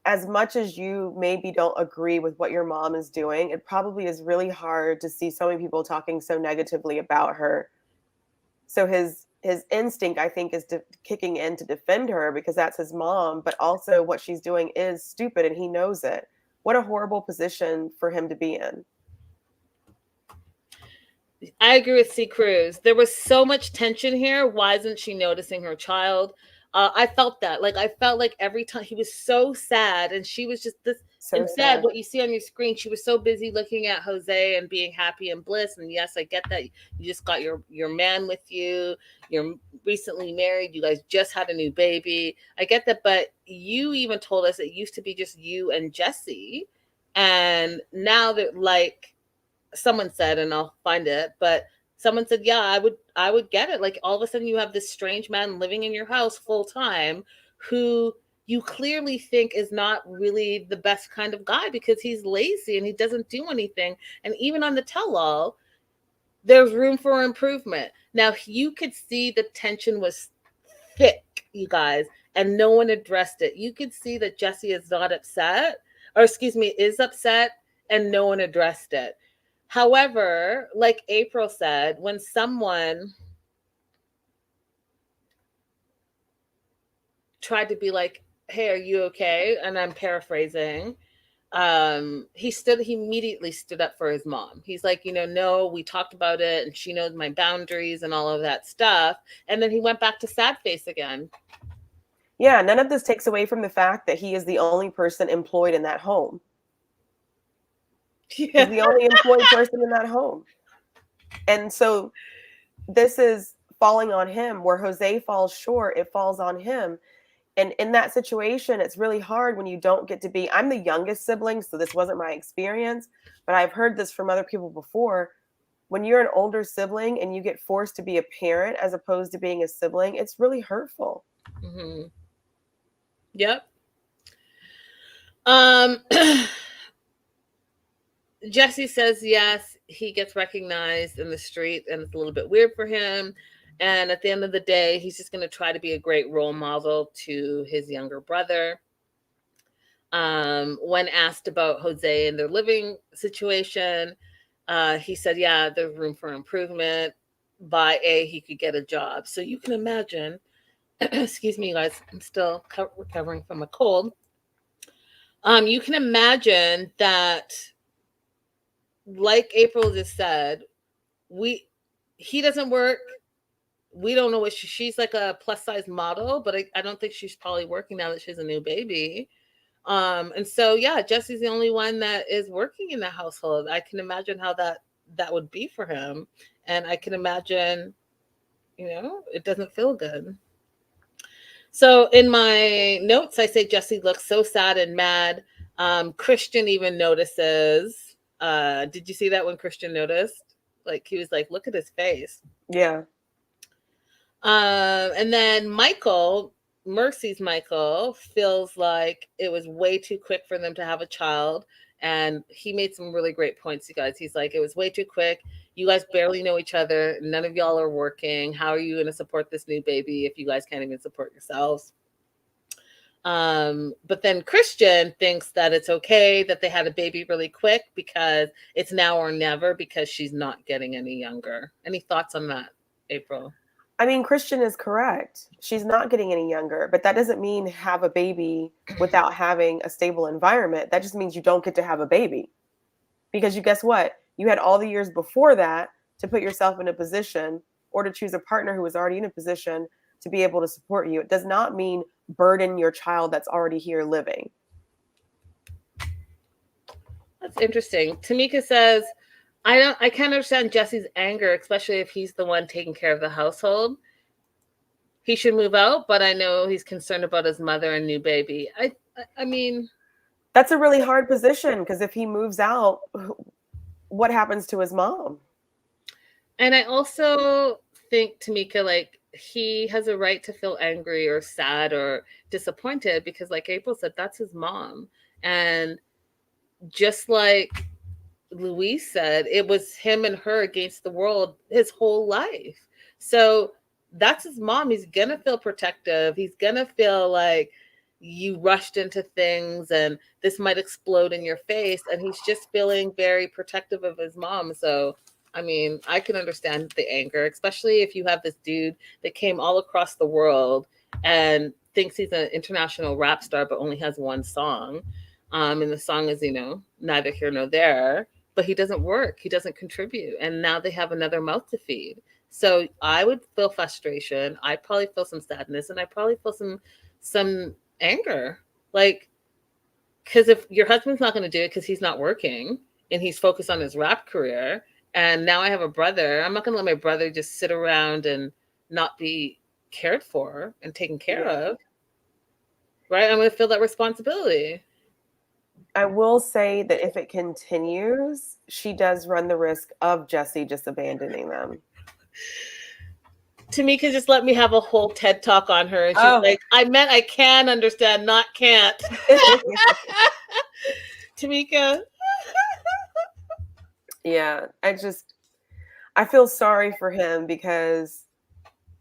[SPEAKER 2] as much as you maybe don't agree with what your mom is doing, it probably is really hard to see so many people talking so negatively about her. So his instinct, I think, is kicking in to defend her because that's his mom, but also what she's doing is stupid and he knows it. What a horrible position for him to be in.
[SPEAKER 1] I agree with C. Cruz. There was so much tension here. Why isn't she noticing her child? I felt that. Like, I felt like every time he was so sad, and she was just this.
[SPEAKER 2] So
[SPEAKER 1] Instead,
[SPEAKER 2] sad.
[SPEAKER 1] what you see on your screen, she was so busy looking at Jose and being happy and bliss. And yes, I get that. You just got your man with you. You're recently married. You guys just had a new baby. I get that, but you even told us it used to be just you and Jesse, and now that, like, someone said, and I'll find it, but someone said, yeah, I would get it. Like, all of a sudden you have this strange man living in your house full time who you clearly think is not really the best kind of guy because he's lazy and he doesn't do anything. And even on the tell all, there's room for improvement. Now, you could see the tension was thick, you guys, and no one addressed it. You could see that Jesse is not upset, or excuse me, is upset, and no one addressed it. However, like April said, when someone tried to be like, hey, are you okay? And I'm paraphrasing. He immediately stood up for his mom. He's like, no, we talked about it and she knows my boundaries and all of that stuff. And then he went back to sad face again.
[SPEAKER 2] Yeah, none of this takes away from the fact that he is the only person employed in that home. Yeah. He's the only employed person in that home. And so this is falling on him. Where Jose falls short, it falls on him. And in that situation, it's really hard when you don't get to be, I'm the youngest sibling, so this wasn't my experience, but I've heard this from other people before. When you're an older sibling and you get forced to be a parent as opposed to being a sibling, it's really hurtful.
[SPEAKER 1] Mm-hmm. Yep. Jesse says yes, he gets recognized in the street and it's a little bit weird for him. And at the end of the day, he's just going to try to be a great role model to his younger brother. When asked about Jose and their living situation, he said, yeah, there's room for improvement. By he could get a job. So you can imagine, excuse me, guys, I'm still recovering from a cold. You can imagine that, like April just said, he doesn't work. We don't know what she's like a plus size model, but I don't think she's probably working now that she has a new baby. And so, yeah, Jesse's the only one that is working in the household. I can imagine how that would be for him. And I can imagine, it doesn't feel good. So in my notes, I say Jesse looks so sad and mad. Christian even notices. Did you see that when Christian noticed? Like, he was like, look at his face.
[SPEAKER 2] Yeah.
[SPEAKER 1] And then Mercy's Michael, feels like it was way too quick for them to have a child. And he made some really great points, you guys. He's like, it was way too quick. You guys barely know each other. None of y'all are working. How are you going to support this new baby if you guys can't even support yourselves? But then Christian thinks that it's okay that they had a baby really quick because it's now or never because she's not getting any younger. Any thoughts on that, April?
[SPEAKER 2] I mean, Christian is correct. She's not getting any younger, but that doesn't mean have a baby without having a stable environment. That just means you don't get to have a baby. Because guess what? You had all the years before that to put yourself in a position or to choose a partner who was already in a position to be able to support you. It does not mean burden your child that's already here living.
[SPEAKER 1] That's interesting. Tamika says, I can't understand Jesse's anger, especially if he's the one taking care of the household. He should move out, but I know he's concerned about his mother and new baby. I mean,
[SPEAKER 2] that's a really hard position because if he moves out, what happens to his mom?
[SPEAKER 1] And I also think, Tamika, like, he has a right to feel angry or sad or disappointed because, like April said, that's his mom. And just like Louise said, it was him and her against the world his whole life. So that's his mom. He's gonna feel protective. He's gonna feel like you rushed into things and this might explode in your face. And he's just feeling very protective of his mom. So, I mean, I can understand the anger, especially if you have this dude that came all across the world and thinks he's an international rap star, but only has one song. And the song is, neither here nor there, but he doesn't work. He doesn't contribute. And now they have another mouth to feed. So I would feel frustration. I probably feel some sadness, and I probably feel some anger. Like, because if your husband's not going to do it because he's not working and he's focused on his rap career, and now I have a brother, I'm not going to let my brother just sit around and not be cared for and taken care of. Right? I'm going to feel that responsibility.
[SPEAKER 2] I will say that if it continues, she does run the risk of Jesse just abandoning them.
[SPEAKER 1] Tamika just let me have a whole TED talk on her, and she's like, I meant I can understand, not can't. Tamika.
[SPEAKER 2] Yeah, I feel sorry for him, because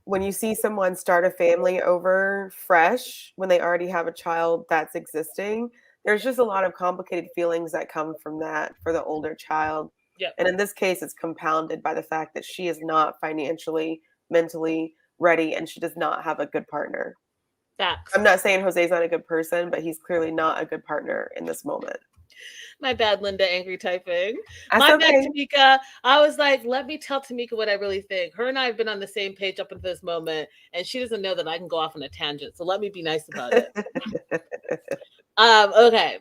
[SPEAKER 2] when you see someone start a family over fresh, when they already have a child that's existing, there's just a lot of complicated feelings that come from that for the older child.
[SPEAKER 1] Yep.
[SPEAKER 2] And in this case, it's compounded by the fact that she is not financially, mentally ready, and she does not have a good partner.
[SPEAKER 1] Facts.
[SPEAKER 2] I'm not saying Jose's not a good person, but he's clearly not a good partner in this moment.
[SPEAKER 1] My bad, Linda, angry typing.
[SPEAKER 2] That's
[SPEAKER 1] My
[SPEAKER 2] okay.
[SPEAKER 1] bad, Tamika. I was like, let me tell Tamika what I really think. Her and I have been on the same page up until this moment, and she doesn't know that I can go off on a tangent. So let me be nice about it. Okay.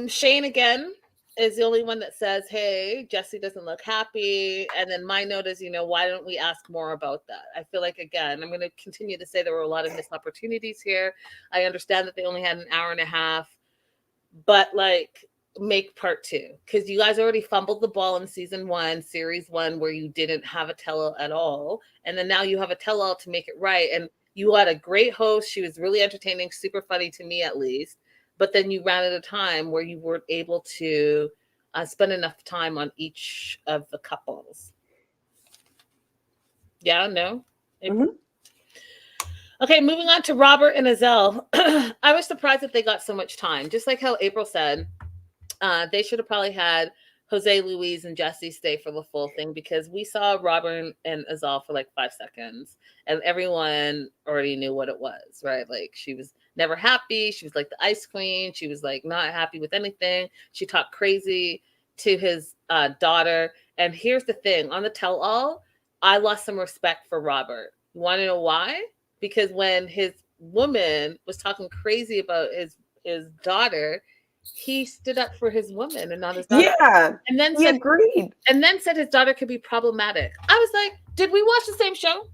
[SPEAKER 1] Shane again is the only one that says, hey, Jesse doesn't look happy. And then my note is, why don't we ask more about that? I feel like, again, I'm going to continue to say there were a lot of missed opportunities here. I understand that they only had an hour and a half, but like, make part 2, because you guys already fumbled the ball in season 1, series 1, where you didn't have a tell-all at all. And then now you have a tell-all to make it right. And you had a great host. She was really entertaining, super funny to me, at least. But then you ran out of time where you weren't able to spend enough time on each of the couples. Yeah, no?
[SPEAKER 2] Mm-hmm.
[SPEAKER 1] Okay, moving on to Robert and Azelle. I was surprised that they got so much time. Just like how April said, they should have probably had Jose, Louise, and Jesse stay for the full thing, because we saw Robert and Azelle for like 5 seconds, and everyone already knew what it was, right? Like, she was never happy. She was like the ice queen. She was like not happy with anything. She talked crazy to his daughter. And here's the thing, on the tell-all, I lost some respect for Robert. You want to know why? Because when his woman was talking crazy about his daughter, he stood up for his woman and not his daughter.
[SPEAKER 2] Yeah,
[SPEAKER 1] and then
[SPEAKER 2] he agreed.
[SPEAKER 1] And then said his daughter could be problematic. I was like, did we watch the same show?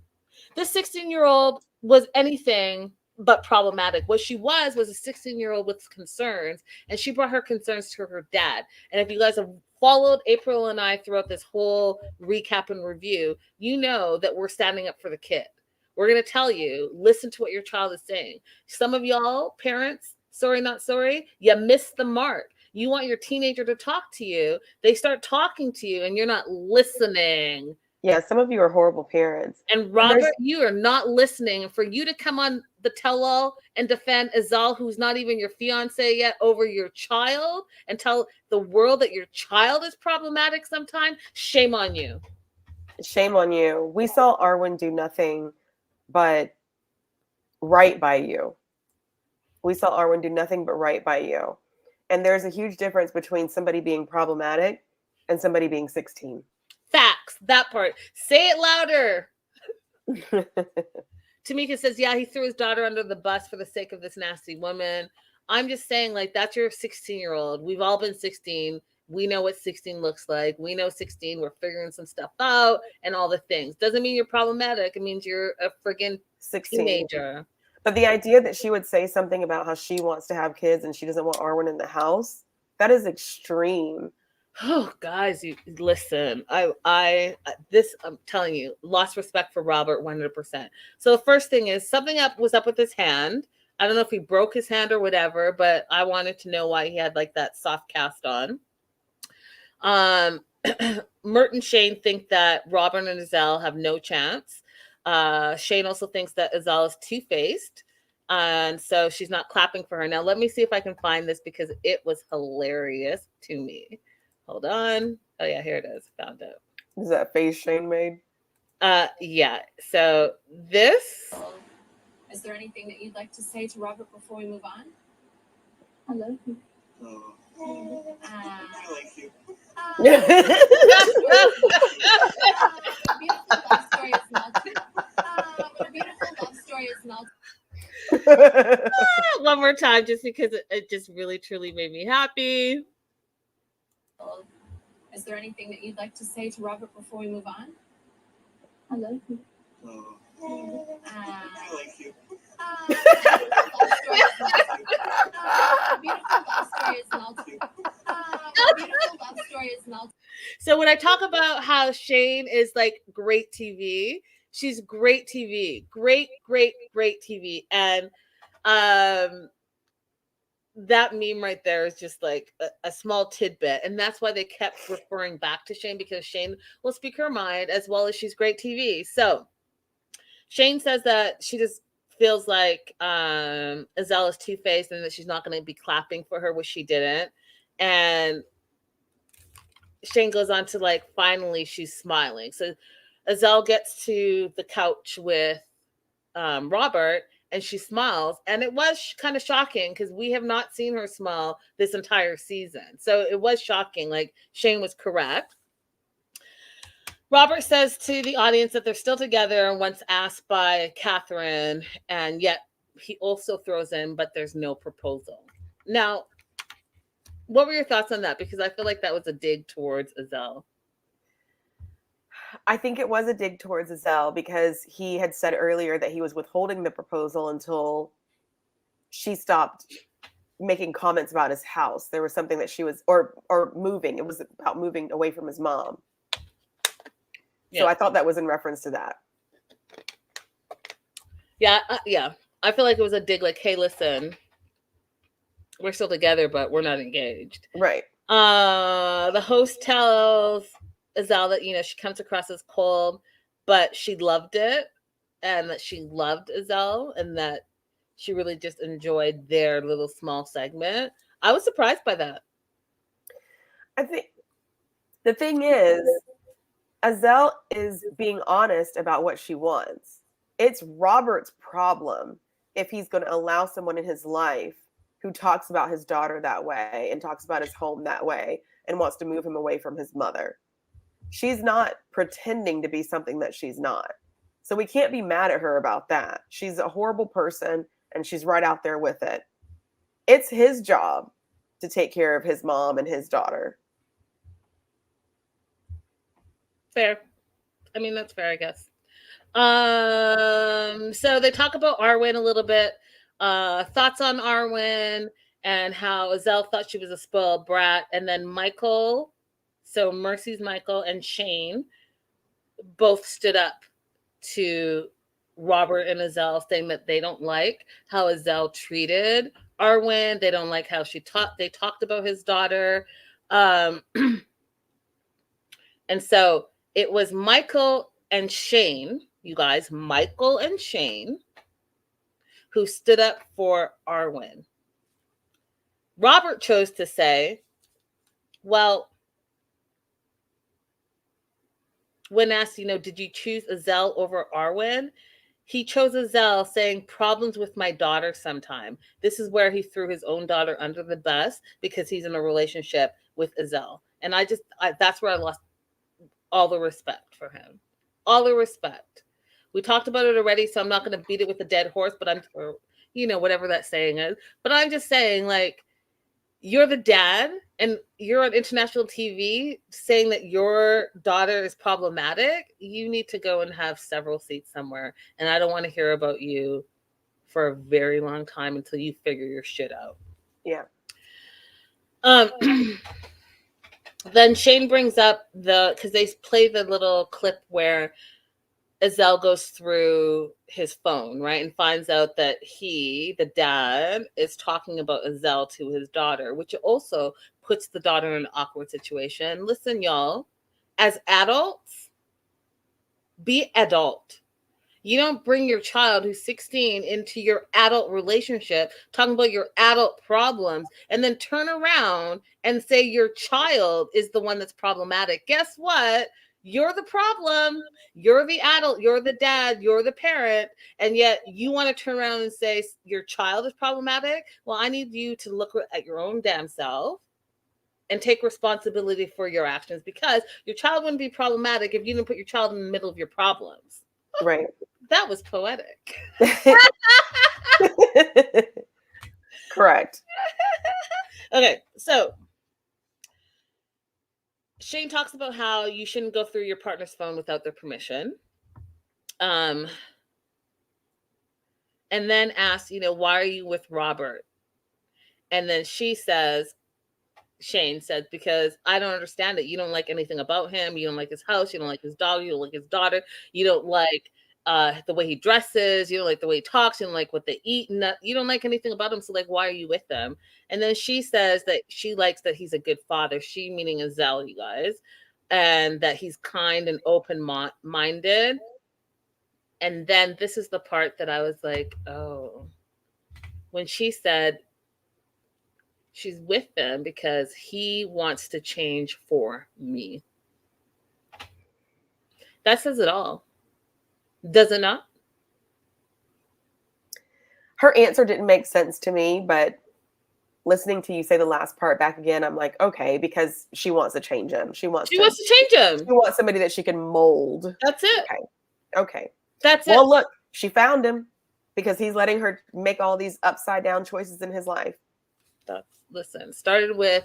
[SPEAKER 1] This 16-year-old was anything but problematic. What she was a 16-year-old with concerns, and she brought her concerns to her dad. And if you guys have followed April and I throughout this whole recap and review, you know that we're standing up for the kid. We're going to tell you, listen to what your child is saying. Some of y'all, parents, sorry, not sorry, you missed the mark. You want your teenager to talk to you. They start talking to you, and you're not listening.
[SPEAKER 2] Yeah, some of you are horrible parents.
[SPEAKER 1] And Robert, you are not listening. And for you to come on the tell-all and defend Azelle, who's not even your fiance yet, over your child, and tell the world that your child is problematic sometimes, shame on you.
[SPEAKER 2] Shame on you. We saw Arwen do nothing but right by you. We saw Arwen do nothing but right by you. And there's a huge difference between somebody being problematic and somebody being 16.
[SPEAKER 1] Facts. That part. Say it louder. Tamika says, yeah, he threw his daughter under the bus for the sake of this nasty woman. I'm just saying, like, that's your 16-year-old. We've all been 16. We know what 16 looks like. We know 16. We're figuring some stuff out and all the things. Doesn't mean you're problematic. It means you're a friggin' 16 teenager.
[SPEAKER 2] But the idea that she would say something about how she wants to have kids and she doesn't want Arwen in the house, that is extreme.
[SPEAKER 1] Oh, guys, you listen. I'm telling you, lost respect for Robert 100%. So the first thing is, something was up with his hand. I don't know if he broke his hand or whatever, but I wanted to know why he had like that soft cast on. Mert and Shane think that Robert and Azelle have no chance. Shane also thinks that Azelle is two-faced, and so she's not clapping for her. Now, let me see if I can find this, because it was hilarious to me. Hold on. Oh, yeah, here it is. Found it.
[SPEAKER 2] Is that face Shane made?
[SPEAKER 1] Yeah. So this.
[SPEAKER 3] Is there anything that you'd like to say to Robert before we move on? I love you. I like you. Beautiful love story is melting. What a beautiful love story is melting.
[SPEAKER 1] One more time, just because it just really, truly made me happy.
[SPEAKER 3] Is there anything that you'd like to say to Robert before we move on? I love you. I like you. Beautiful love story is melting. Beautiful love story is melting.
[SPEAKER 1] So when I talk about how Shane is like great TV, she's great TV, great TV, and that meme right there is just like a small tidbit, and that's why they kept referring back to Shane, because Shane will speak her mind as well as she's great TV. So Shane says that she just feels like Azelle is two-faced and that she's not going to be clapping for her, which she didn't. And Shane goes on to like, finally she's smiling. So Azelle gets to the couch with Robert and she smiles, and it was kind of shocking because we have not seen her smile this entire season. So it was shocking. Like, Shane was correct. Robert says to the audience that they're still together once asked by Catherine, and yet he also throws in, but there's no proposal. Now, what were your thoughts on that? Because I feel like that was a dig towards Azelle.
[SPEAKER 2] I think it was a dig towards Azelle because he had said earlier that he was withholding the proposal until she stopped making comments about his house. There was something that she was, or moving. It was about moving away from his mom. Yeah. So I thought that was in reference to that.
[SPEAKER 1] Yeah, yeah. I feel like it was a dig, like, hey, listen, we're still together, but we're not engaged.
[SPEAKER 2] Right.
[SPEAKER 1] The host tells Azelle that, she comes across as cold, but she loved it, and that she loved Azelle, and that she really just enjoyed their little small segment. I was surprised by that.
[SPEAKER 2] I think the thing is, Azelle is being honest about what she wants. It's Robert's problem if he's going to allow someone in his life who talks about his daughter that way and talks about his home that way and wants to move him away from his mother. She's not pretending to be something that she's not. So we can't be mad at her about that. She's a horrible person and she's right out there with it. It's his job to take care of his mom and his daughter.
[SPEAKER 1] Fair. I mean, that's fair, I guess. So they talk about Arwen a little bit. Thoughts on Arwen and how Azelle thought she was a spoiled brat. And then Michael, so Mercy's Michael and Shane both stood up to Robert and Azelle, saying that they don't like how Azelle treated Arwen. They don't like how they talked about his daughter. And so it was Michael and Shane, you guys, Michael and Shane, who stood up for Arwen. Robert chose to say, well, when asked, did you choose Azelle over Arwen? He chose Azelle, saying problems with my daughter sometime. This is where he threw his own daughter under the bus because he's in a relationship with Azelle. And that's where I lost all the respect for him. All the respect. We talked about it already, so I'm not going to beat it with a dead horse, but whatever that saying is. But I'm just saying, like, you're the dad and you're on international TV saying that your daughter is problematic. You need to go and have several seats somewhere. And I don't want to hear about you for a very long time until you figure your shit out.
[SPEAKER 2] Yeah.
[SPEAKER 1] Then Shane brings up because they play the little clip where Azelle goes through his phone, right, and finds out that he, the dad, is talking about Azelle to his daughter, which also puts the daughter in an awkward situation. Listen, y'all, as adults, be adult. You don't bring your child who's 16 into your adult relationship, talking about your adult problems, and then turn around and say your child is the one that's problematic. Guess what? You're the problem. You're the adult. You're the dad. You're the parent. And yet you want to turn around and say your child is problematic. Well, I need you to look at your own damn self and take responsibility for your actions, because your child wouldn't be problematic if you didn't put your child in the middle of your problems.
[SPEAKER 2] Right.
[SPEAKER 1] That was poetic.
[SPEAKER 2] Correct.
[SPEAKER 1] Okay, so Shane talks about how you shouldn't go through your partner's phone without their permission. And then asks, why are you with Robert? And then Shane says, because I don't understand it. You don't like anything about him. You don't like his house. You don't like his dog. You don't like his daughter. You don't like the way he dresses. You don't like the way he talks. You don't like what they eat. You don't like anything about him. So, like, why are you with them? And then she says that she likes that he's a good father. She meaning Azelle, you guys. And that he's kind and open-minded. And then this is the part that I was like, oh. When she said, she's with them because he wants to change for me. That says it all. Does it not?
[SPEAKER 2] Her answer didn't make sense to me, but listening to you say the last part back again, I'm like, okay, because she wants to change him. She wants to
[SPEAKER 1] change him.
[SPEAKER 2] She wants somebody that she can mold.
[SPEAKER 1] That's it.
[SPEAKER 2] Okay.
[SPEAKER 1] That's it.
[SPEAKER 2] Well, look, she found him because he's letting her make all these upside down choices in his life.
[SPEAKER 1] Listen, started with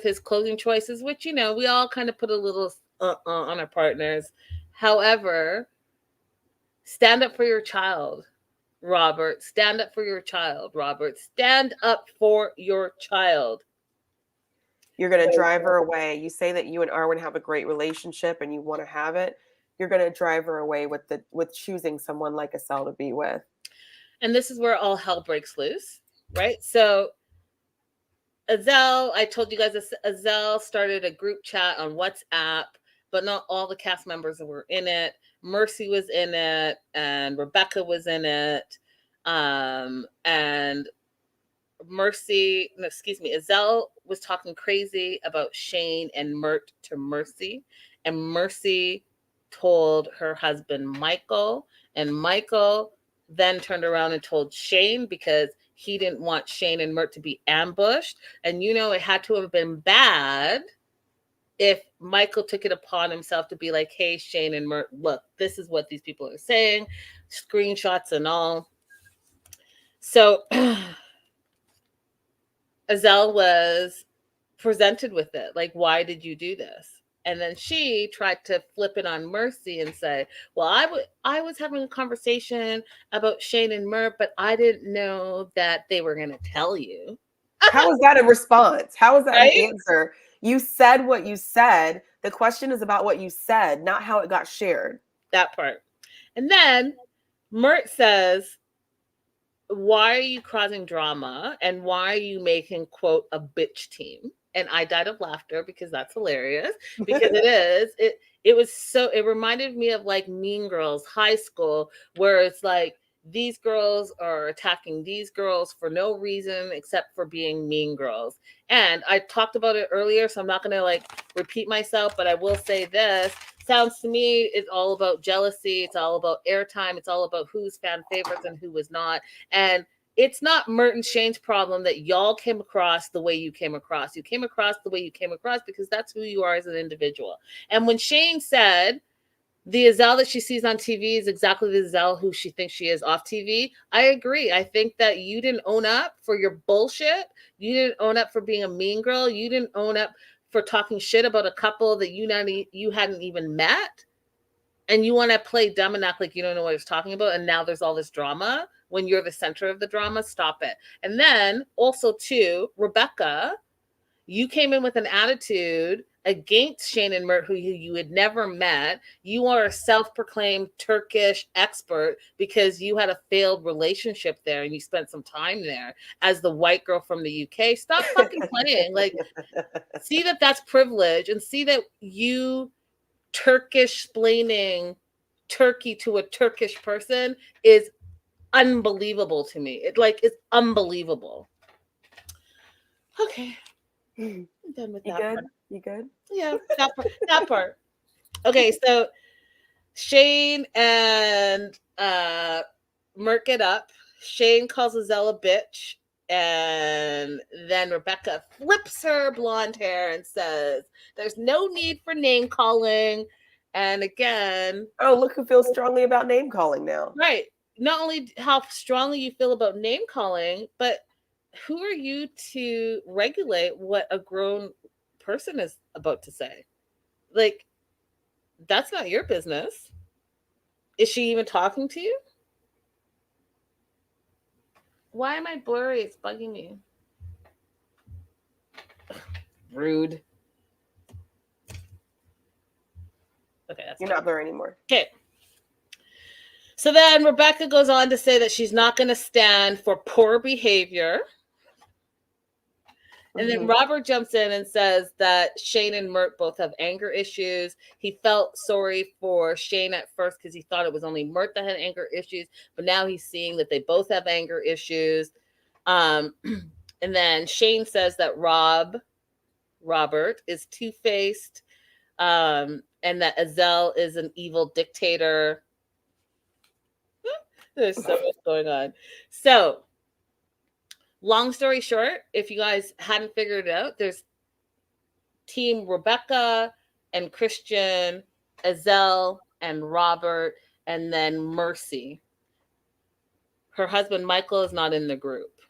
[SPEAKER 1] his clothing choices, which, we all kind of put a little on our partners. However, stand up for your child, Robert. Stand up for your child, Robert. Stand up for your child.
[SPEAKER 2] You're going to drive her away. You say that you and Arwen have a great relationship and you want to have it. You're going to drive her away with choosing someone like Azelle to be with.
[SPEAKER 1] And this is where all hell breaks loose, right? So Azelle, I told you guys, Azelle started a group chat on WhatsApp, but not all the cast members were in it. Mercy was in it, and Rebecca was in it. And Azelle was talking crazy about Shane and Mert to Mercy. And Mercy told her husband, Michael. And Michael then turned around and told Shane, because he didn't want Shane and Mert to be ambushed. And it had to have been bad if Michael took it upon himself to be like, hey, Shane and Mert, look, this is what these people are saying, screenshots and all. So Azelle was presented with it. Like, why did you do this? And then she tried to flip it on Mercy and say, well, I was having a conversation about Shane and Mert, but I didn't know that they were going to tell you.
[SPEAKER 2] How is that a response? How is that an answer? You said what you said. The question is about what you said, not how it got shared.
[SPEAKER 1] That part. And then Mert says, why are you causing drama? And why are you making, quote, a bitch team? And I died of laughter because that's hilarious. Because it reminded me of like Mean Girls, high school, where it's like these girls are attacking these girls for no reason except for being mean girls. And I talked about it earlier, so I'm not going to repeat myself, but I will say this. Sounds to me it's all about jealousy. It's all about airtime. It's all about who's fan favorites and who was not. And it's not Mert and Shane's problem that y'all came across the way you came across. You came across the way you came across because that's who you are as an individual. And when Shane said the Azelle that she sees on TV is exactly the Azelle who she thinks she is off TV, I agree. I think that you didn't own up for your bullshit. You didn't own up for being a mean girl. You didn't own up for talking shit about a couple that you hadn't even met. And you want to play dumb and act like you don't know what it's talking about. And now there's all this drama when you're the center of the drama. Stop it. And then also too, Rebecca, you came in with an attitude against Shane and Mert, who you had never met. You are a self-proclaimed Turkish expert because you had a failed relationship there and you spent some time there as the white girl from the UK. Stop fucking playing. See that that's privilege, and see that you Turkish-splaining Turkey to a Turkish person is unbelievable to me. It's unbelievable. Okay. I'm done with that part.
[SPEAKER 2] You good?
[SPEAKER 1] Yeah, that part. Okay, so Shane and Mert get up. Shane calls Azelle a bitch, and then Rebecca flips her blonde hair and says, "There's no need for name calling." And again,
[SPEAKER 2] Oh, look who feels strongly about name calling now.
[SPEAKER 1] right, not only how strongly you feel about name calling, but who are you to regulate what a grown person is about to say? Like, that's not your business. Is she even talking to you? Why am I blurry? It's bugging me. Rude. Okay, that's
[SPEAKER 2] You're
[SPEAKER 1] good.
[SPEAKER 2] not blurry anymore.
[SPEAKER 1] Okay. So then Rebecca goes on to say that she's not going to stand for poor behavior. And then Robert jumps in and says that Shane and Mert both have anger issues. He felt sorry for Shane at first because he thought it was only Mert that had anger issues, but now he's seeing that they both have anger issues. And then Shane says that Robert, is two-faced, and that Azelle is an evil dictator. There's so much going on. So, long story short, if you guys hadn't figured it out, there's Team Rebecca and Christian, Azelle and Robert, and then Mercy. Her husband Michael is not in the group.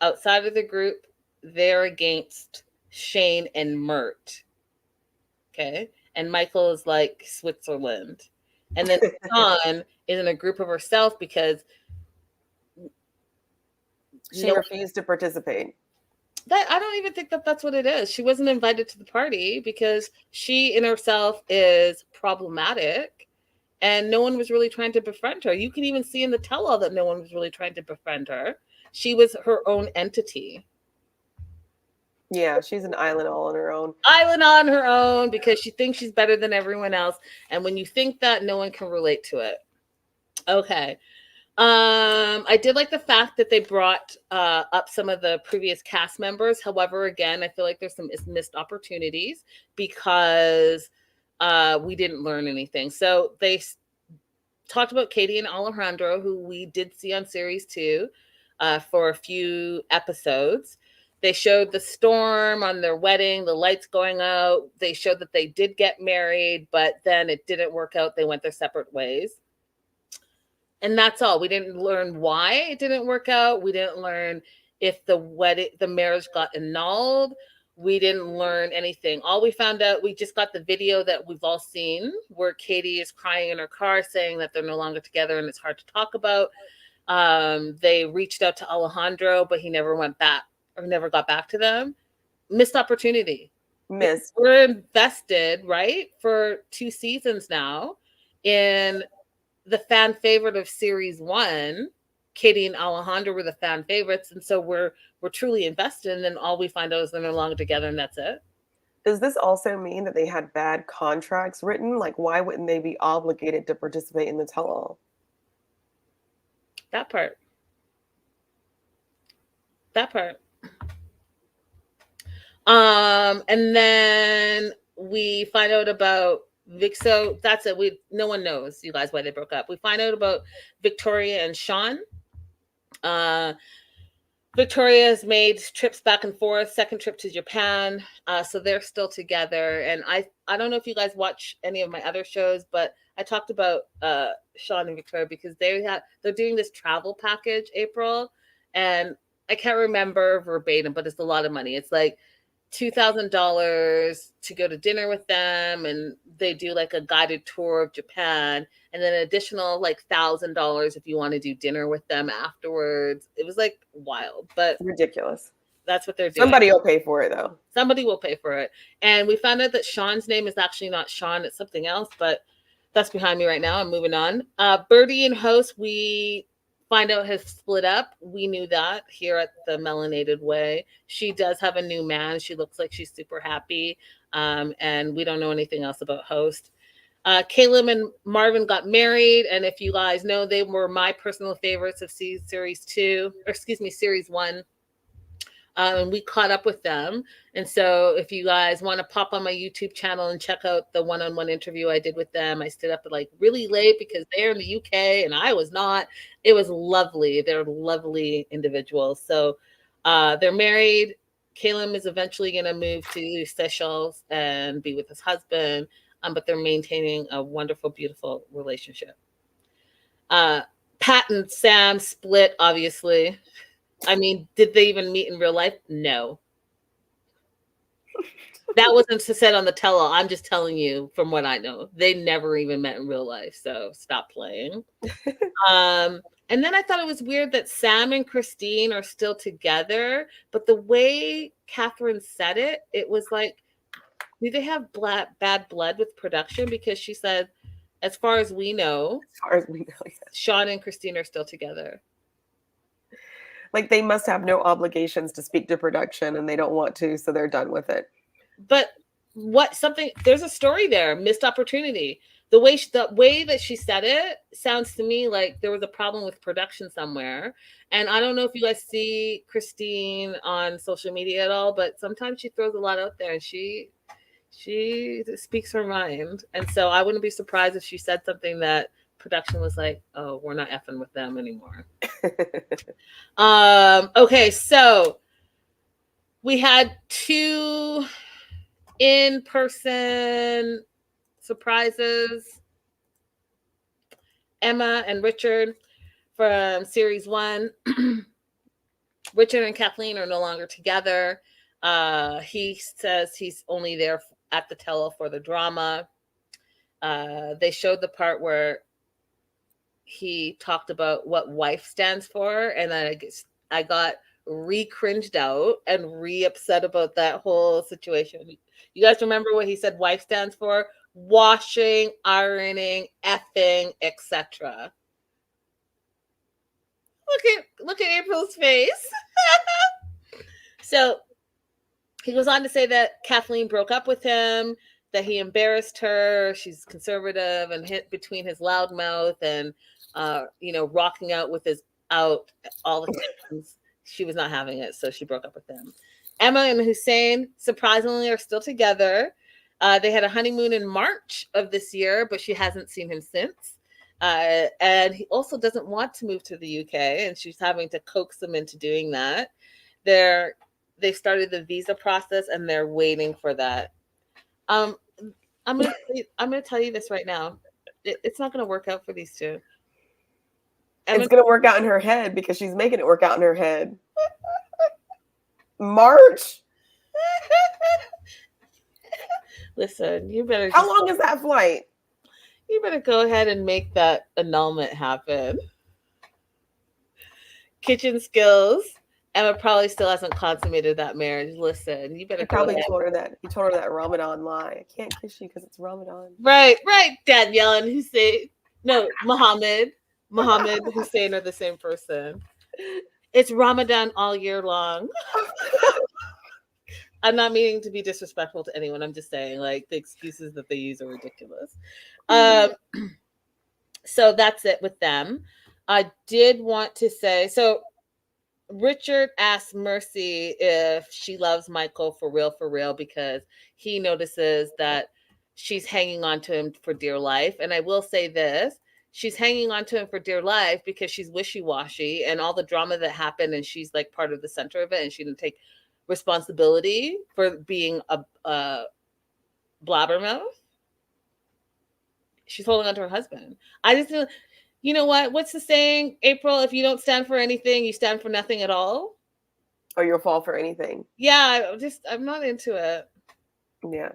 [SPEAKER 1] Outside of the group, they're against Shane and Mert. Okay. And Michael is like Switzerland. And then Dawn is in a group of herself because
[SPEAKER 2] she refused to participate.
[SPEAKER 1] That I don't even think that that's what it is. She wasn't invited to the party because she in herself is problematic and no one was really trying to befriend her. You can even see in the tell-all that no one was really trying to befriend her. She was her own entity.
[SPEAKER 2] Yeah, she's an island all on her own.
[SPEAKER 1] Island on her own because she thinks she's better than everyone else. And when you think that, no one can relate to it. Okay. I did like the fact that they brought up some of the previous cast members. However, again, I feel like there's some missed opportunities because we didn't learn anything. So they talked about Katie and Alejandro, who we did see on series 2 for a few episodes. They showed the storm on their wedding, the lights going out. They showed that they did get married, but then it didn't work out. They went their separate ways. And that's all. We didn't learn why it didn't work out. We didn't learn if the marriage got annulled. We didn't learn anything. All we found out, we just got the video that we've all seen where Katie is crying in her car saying that they're no longer together and it's hard to talk about. They reached out to Alejandro, but he never went back or never got back to them. Missed opportunity.
[SPEAKER 2] Missed.
[SPEAKER 1] We're invested, right, for 2 seasons now in the fan favorite of series 1. Katie and Alejandro were the fan favorites, and so we're truly invested. And then all we find out is they're no longer together, and that's it.
[SPEAKER 2] Does this also mean that they had bad contracts written? Like, why wouldn't they be obligated to participate in the tell-all?
[SPEAKER 1] That part. And then we find out about Vic. So that's it. No one knows, you guys, why they broke up. We find out about Victoria and Sean. Victoria has made trips back and forth, second trip to Japan. So they're still together. And I don't know if you guys watch any of my other shows, but I talked about Sean and Victoria because they're doing this travel package, April. And I can't remember verbatim, but it's a lot of money. It's like $2,000 to go to dinner with them, and they do like a guided tour of Japan, and then an additional like $1,000 if you want to do dinner with them afterwards. It was like wild, but
[SPEAKER 2] ridiculous.
[SPEAKER 1] That's what they're doing.
[SPEAKER 2] Somebody will pay for it though.
[SPEAKER 1] Somebody will pay for it. And we found out that Sean's name is actually not Sean, it's something else, but that's behind me right now. I'm moving on. Birdie and Host, we find out has split up. We knew that here at the Melanated Way. She does have a new man. She looks like she's super happy. And we don't know anything else about Host. Caleb and Marvin got married. And if you guys know, they were my personal favorites of series 1. And we caught up with them. And so if you guys want to pop on my YouTube channel and check out the one-on-one interview I did with them, I stayed up like really late because they're in the UK and I was not. It was lovely. They're lovely individuals. So they're married. Caleb is eventually going to move to Seychelles and be with his husband, but they're maintaining a wonderful, beautiful relationship. Pat and Sam split, obviously. I mean, did they even meet in real life? No. That wasn't said on the tell-all. I'm just telling you from what I know. They never even met in real life, so stop playing. And then I thought it was weird that Sam and Christine are still together, but the way Catherine said it, it was like, do they have bad blood with production? Because she said, as far as we know,
[SPEAKER 2] Yes.
[SPEAKER 1] Sean and Christine are still together.
[SPEAKER 2] Like they must have no obligations to speak to production and they don't want to, so they're done with it.
[SPEAKER 1] But there's a story there, missed opportunity. The way that she said it sounds to me like there was a problem with production somewhere. And I don't know if you guys see Christine on social media at all, but sometimes she throws a lot out there and she speaks her mind. And so I wouldn't be surprised if she said something that production was like, oh, we're not effing with them anymore. Okay, so we had 2 in-person surprises. Emma and Richard from series 1. Richard and Kathleen are no longer together. He says he's only there at the tell-all for the drama. They showed the part where he talked about what wife stands for, and I got re-cringed out and re-upset about that whole situation. You guys remember what he said wife stands for? Washing, ironing, effing, etc. Look at April's face. So he goes on to say that Kathleen broke up with him, that he embarrassed her. She's conservative and hit between his loud mouth and rocking out with his out all the things. She was not having it, so she broke up with him. Emma and Hussein surprisingly are still together. They had a honeymoon in March of this year, but she hasn't seen him since. And he also doesn't want to move to the UK, and she's having to coax him into doing that. They started the visa process, and they're waiting for that. I'm gonna tell you this right now. It's not gonna work out for these two.
[SPEAKER 2] It's gonna work out in her head because she's making it work out in her head. March.
[SPEAKER 1] Listen, you better.
[SPEAKER 2] How long is that flight?
[SPEAKER 1] You better go ahead and make that annulment happen. Kitchen skills. Emma probably still hasn't consummated that marriage. Listen, you better.
[SPEAKER 2] He probably told her that. He told her that Ramadan lie. I can't kiss you because it's Ramadan.
[SPEAKER 1] Right. Danielle and Hussein. No, Muhammad Hussein are the same person. It's Ramadan all year long. I'm not meaning to be disrespectful to anyone. I'm just saying, like, the excuses that they use are ridiculous. So that's it with them. I did want to say, so Richard asked Mercy if she loves Michael for real, because he notices that she's hanging on to him for dear life. And I will say this, she's hanging on to him for dear life because she's wishy-washy and all the drama that happened, and she's like part of the center of it, and she didn't take responsibility for being a blabbermouth. She's holding on to her husband. I just feel, you know what? What's the saying, April? If you don't stand for anything, you stand for nothing at all.
[SPEAKER 2] Or you'll fall for anything.
[SPEAKER 1] Yeah, I'm not into it.
[SPEAKER 2] Yeah.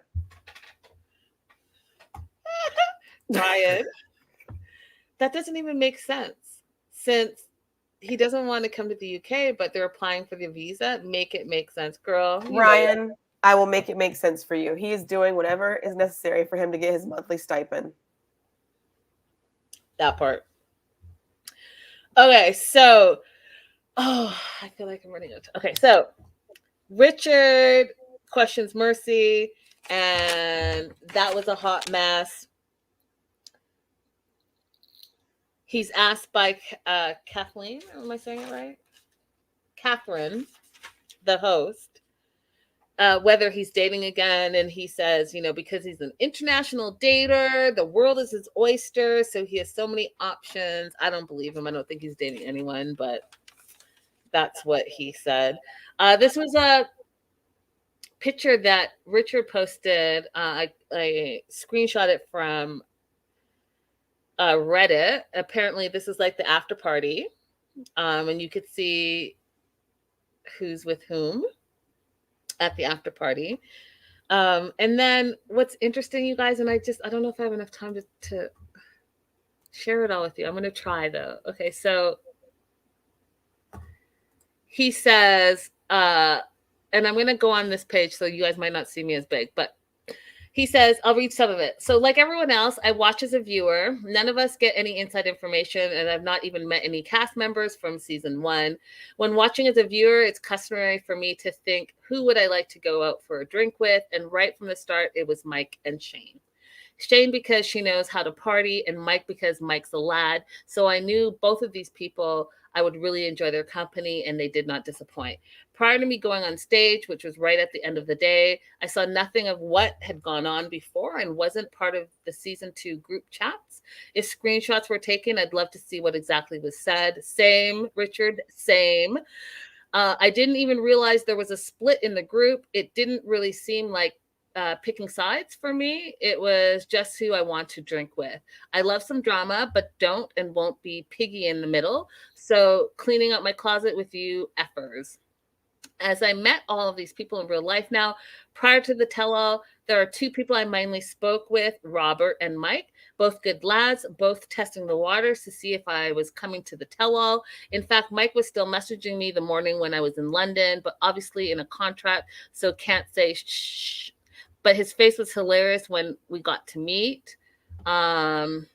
[SPEAKER 1] Ryan, that doesn't even make sense. Since he doesn't want to come to the UK, but they're applying for the visa, make it make sense, girl.
[SPEAKER 2] Ryan, I will make it make sense for you. He is doing whatever is necessary for him to get his monthly stipend.
[SPEAKER 1] That part. Okay, so I feel like I'm running out of time. Okay, so Richard questions Mercy, and that was a hot mess. He's asked by Kathleen. Am I saying it right? Catherine. the host, whether he's dating again. And he says, because he's an international dater, the world is his oyster. So he has so many options. I don't believe him. I don't think he's dating anyone, but that's what he said. This was a picture that Richard posted. I screenshot it from Reddit. Apparently, this is like the after party. And you could see who's with whom at the after party. And then what's interesting, you guys, and I don't know if I have enough time to share it all with you. I'm going to try though. Okay. So he says, and I'm going to go on this page, so you guys might not see me as big, but he says, I'll read some of it. So like everyone else, I watch as a viewer. None of us get any inside information, and I've not even met any cast members from season 1. When watching as a viewer, it's customary for me to think, who would I like to go out for a drink with? And right from the start, it was Mike and Shane. Shane because she knows how to party, and Mike because Mike's a lad. So I knew both of these people, I would really enjoy their company, and they did not disappoint. Prior to me going on stage, which was right at the end of the day, I saw nothing of what had gone on before and wasn't part of the season 2 group chats. If screenshots were taken, I'd love to see what exactly was said. Same, Richard, same. I didn't even realize there was a split in the group. It didn't really seem like picking sides for me. It was just who I want to drink with. I love some drama, but don't and won't be piggy in the middle. So cleaning up my closet with you effers. As I met all of these people in real life now, prior to the tell-all, there are 2 people I mainly spoke with, Robert and Mike, both good lads, both testing the waters to see if I was coming to the tell-all. In fact, Mike was still messaging me the morning when I was in London, but obviously in a contract, so can't say shh. But his face was hilarious when we got to meet. And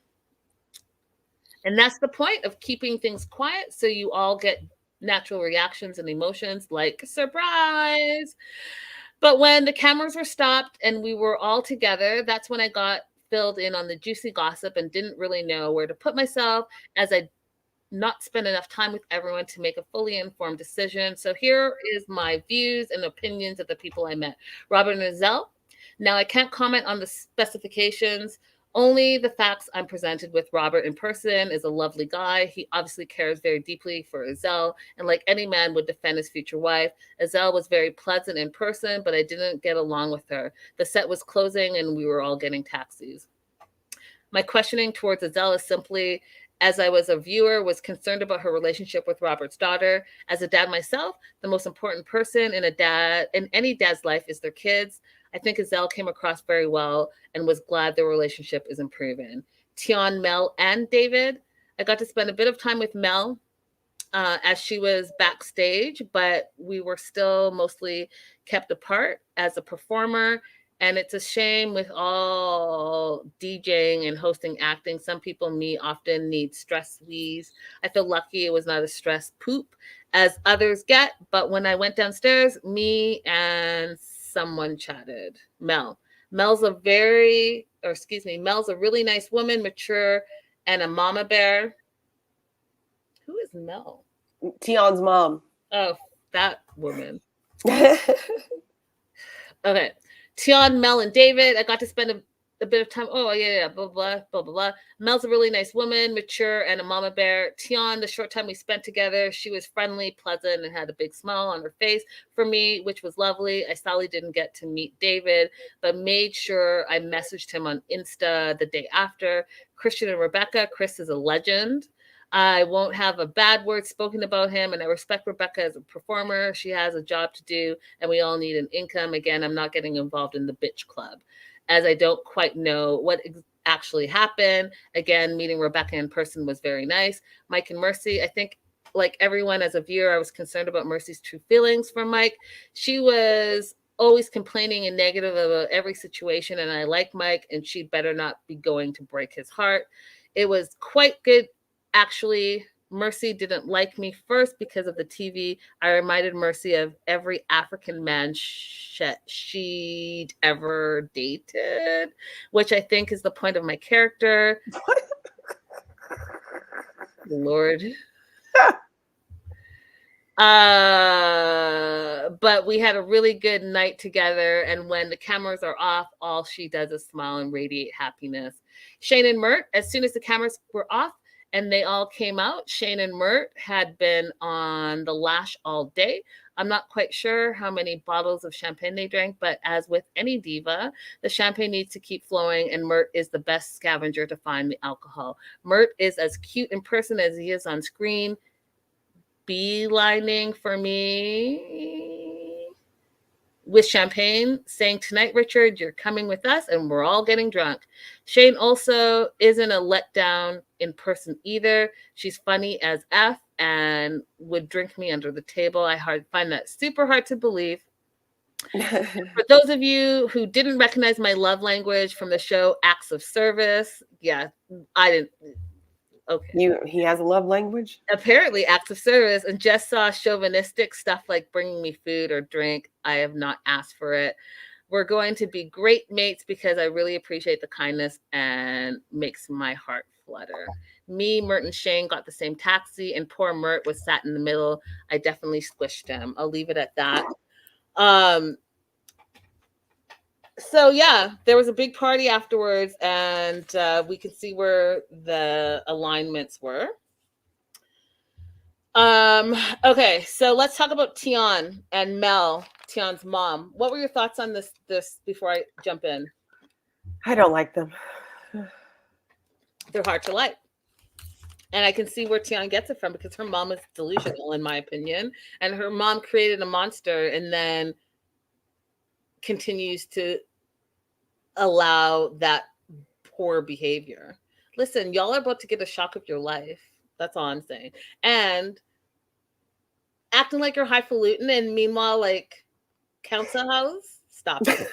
[SPEAKER 1] that's the point of keeping things quiet, so you all get natural reactions and emotions like surprise. But when the cameras were stopped and we were all together, that's when I got filled in on the juicy gossip and didn't really know where to put myself, as I not spend enough time with everyone to make a fully informed decision. So here is my views and opinions of the people I met. Robert and Azelle. Now I can't comment on the specifications, only the facts I'm presented with. Robert in person is a lovely guy. He obviously cares very deeply for Azelle, and like any man would defend his future wife. Azelle was very pleasant in person, but I didn't get along with her. The set was closing and we were all getting taxis. My questioning towards Azelle is simply, as I was a viewer, was concerned about her relationship with Robert's daughter. As a dad myself, the most important person in any dad's life is their kids. I think Azelle came across very well and was glad their relationship is improving. Tion, Mel, and David. I got to spend a bit of time with Mel as she was backstage, but we were still mostly kept apart as a performer. And it's a shame with all DJing and hosting acting. Some people often need stress wheeze. I feel lucky it was not a stress poop as others get. But when I went downstairs, me and someone chatted. Mel's a really nice woman, mature, and a mama bear. Who is Mel?
[SPEAKER 2] Tion's mom.
[SPEAKER 1] Oh, that woman. Okay. Tion, Mel, and David. I got to spend a bit of time. Oh, yeah, blah, blah, blah, blah, blah. Mel's a really nice woman, mature, and a mama bear. Tion, the short time we spent together, she was friendly, pleasant, and had a big smile on her face for me, which was lovely. I sadly didn't get to meet David, but made sure I messaged him on Insta the day after. Christian and Rebecca. Chris is a legend. I won't have a bad word spoken about him, and I respect Rebecca as a performer. She has a job to do, and we all need an income. Again, I'm not getting involved in the bitch club, as I don't quite know what actually happened. Again, meeting Rebecca in person was very nice. Mike and Mercy, I think, like everyone as a viewer, I was concerned about Mercy's true feelings for Mike. She was always complaining and negative about every situation, and I like Mike, and she better not be going to break his heart. It was quite good. Actually, Mercy didn't like me first because of the TV. I reminded Mercy of every African man she'd ever dated, which I think is the point of my character. Lord. But we had a really good night together. And when the cameras are off, all she does is smile and radiate happiness. Shane and Mert, as soon as the cameras were off and they all came out, Shane and Mert had been on the lash all day. I'm not quite sure how many bottles of champagne they drank, but as with any diva, the champagne needs to keep flowing, and Mert is the best scavenger to find the alcohol. Mert is as cute in person as he is on screen. Beelining for me with champagne, saying, "Tonight, Richard, you're coming with us, and we're all getting drunk." Shane also isn't a letdown in person either. She's funny as F and would drink me under the table. I find that super hard to believe. For those of you who didn't recognize my love language from the show Acts of Service, yeah, I didn't. Okay.
[SPEAKER 2] He has a love language?
[SPEAKER 1] Apparently acts of service, and just saw chauvinistic stuff like bringing me food or drink. I have not asked for it. We're going to be great mates because I really appreciate the kindness and makes my heart flutter. Me, Mert, and Shane got the same taxi, and poor Mert was sat in the middle. I definitely squished him. I'll leave it at that. So yeah, there was a big party afterwards, and we can see where the alignments were. Okay, so let's talk about Tian and Mel, Tian's mom. What were your thoughts on this before I jump in?
[SPEAKER 2] I don't like them.
[SPEAKER 1] They're hard to like. And I can see where Tian gets it from, because her mom is delusional, in my opinion. And her mom created a monster and then continues to allow that poor behavior. Listen, y'all are about to get a shock of your life. That's all I'm saying. And acting like you're highfalutin, and meanwhile, like, council house, stop it.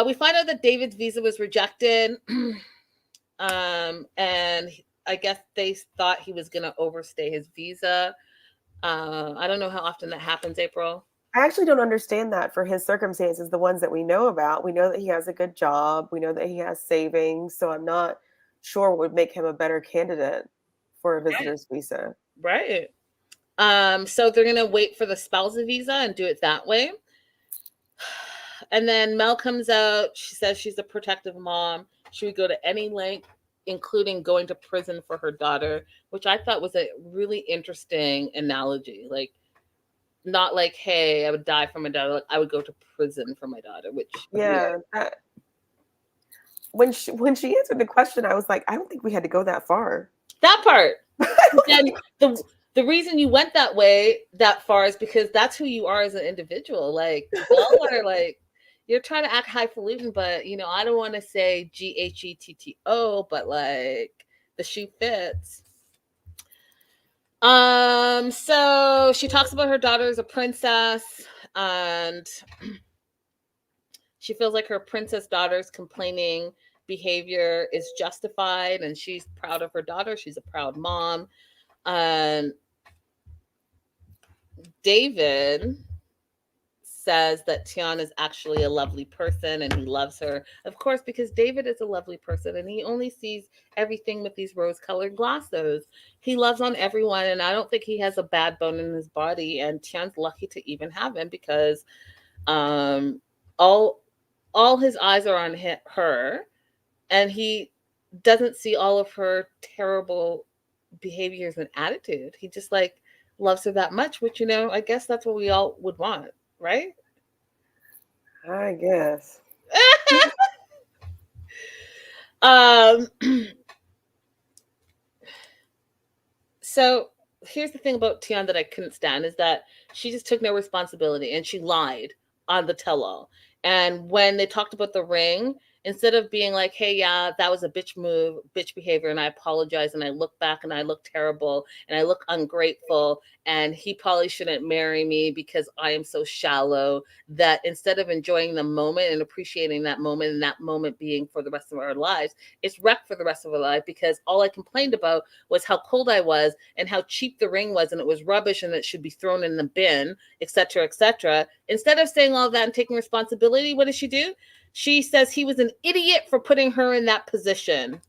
[SPEAKER 1] We find out that David's visa was rejected, and I guess they thought he was going to overstay his visa. I don't know how often that happens, April.
[SPEAKER 2] I actually don't understand that for his circumstances, the ones that we know about. We know that he has a good job. We know that he has savings. So I'm not sure what would make him a better candidate for a visitor's visa.
[SPEAKER 1] Right. So they're going to wait for the spousal visa and do it that way. And then Mel comes out. She says she's a protective mom. She would go to any length, including going to prison for her daughter, which I thought was a really interesting analogy. Like, not like, hey, I would die for my daughter. Like, I would go to prison for my daughter, which,
[SPEAKER 2] yeah. When she answered the question, I was like, I don't think we had to go that far.
[SPEAKER 1] That part. Then the reason you went that way, that far, is because that's who you are as an individual. Like, y'all are like, you're trying to act highfalutin, but, you know, I don't want to say GHETTO, but like, the shoe fits. So she talks about her daughter as a princess, and she feels like her princess daughter's complaining behavior is justified, and she's proud of her daughter. She's a proud mom. And David says that Tian is actually a lovely person and he loves her. Of course, because David is a lovely person and he only sees everything with these rose-colored glasses. He loves on everyone, and I don't think he has a bad bone in his body. And Tian's lucky to even have him, because all his eyes are on her, and he doesn't see all of her terrible behaviors and attitude. He just like loves her that much, which, you know, I guess that's what we all would want, right?
[SPEAKER 2] I guess.
[SPEAKER 1] So here's the thing about Tian that I couldn't stand, is that she just took no responsibility and she lied on the tell-all. And when they talked about the ring, instead of being like, hey, yeah, that was a bitch move, bitch behavior, and I apologize, and I look back and I look terrible and I look ungrateful, and he probably shouldn't marry me because I am so shallow, that instead of enjoying the moment and appreciating that moment, and that moment being for the rest of our lives, it's wrecked for the rest of our life, because all I complained about was how cold I was and how cheap the ring was, and it was rubbish and it should be thrown in the bin, etc., etc. Instead of saying all that and taking responsibility, what does she do? She says he was an idiot for putting her in that position.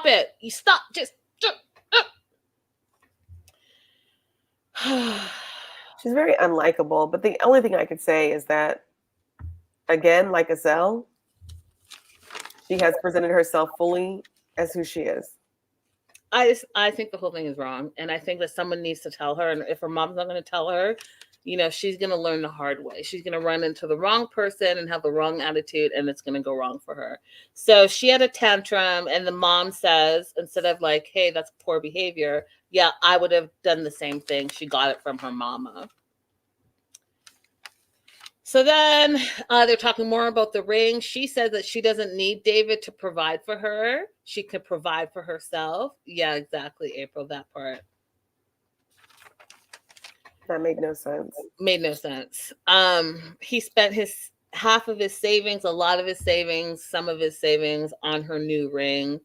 [SPEAKER 1] stop it. You stop. Just.
[SPEAKER 2] She's very unlikable, but the only thing I could say is that, again, like Azelle, she has presented herself fully as who she is.
[SPEAKER 1] I think the whole thing is wrong, and I think that someone needs to tell her. And if her mom's not going to tell her, she's going to learn the hard way. She's going to run into the wrong person and have the wrong attitude, and it's going to go wrong for her. So she had a tantrum, and the mom says, instead of like, hey, that's poor behavior, yeah, I would have done the same thing. She got it from her mama. So then they're talking more about the ring. She says that she doesn't need David to provide for her. She could provide for herself. Yeah, exactly, April, that part.
[SPEAKER 2] That made no sense.
[SPEAKER 1] Made no sense. He spent half of his savings, a lot of his savings, some of his savings on her new ring.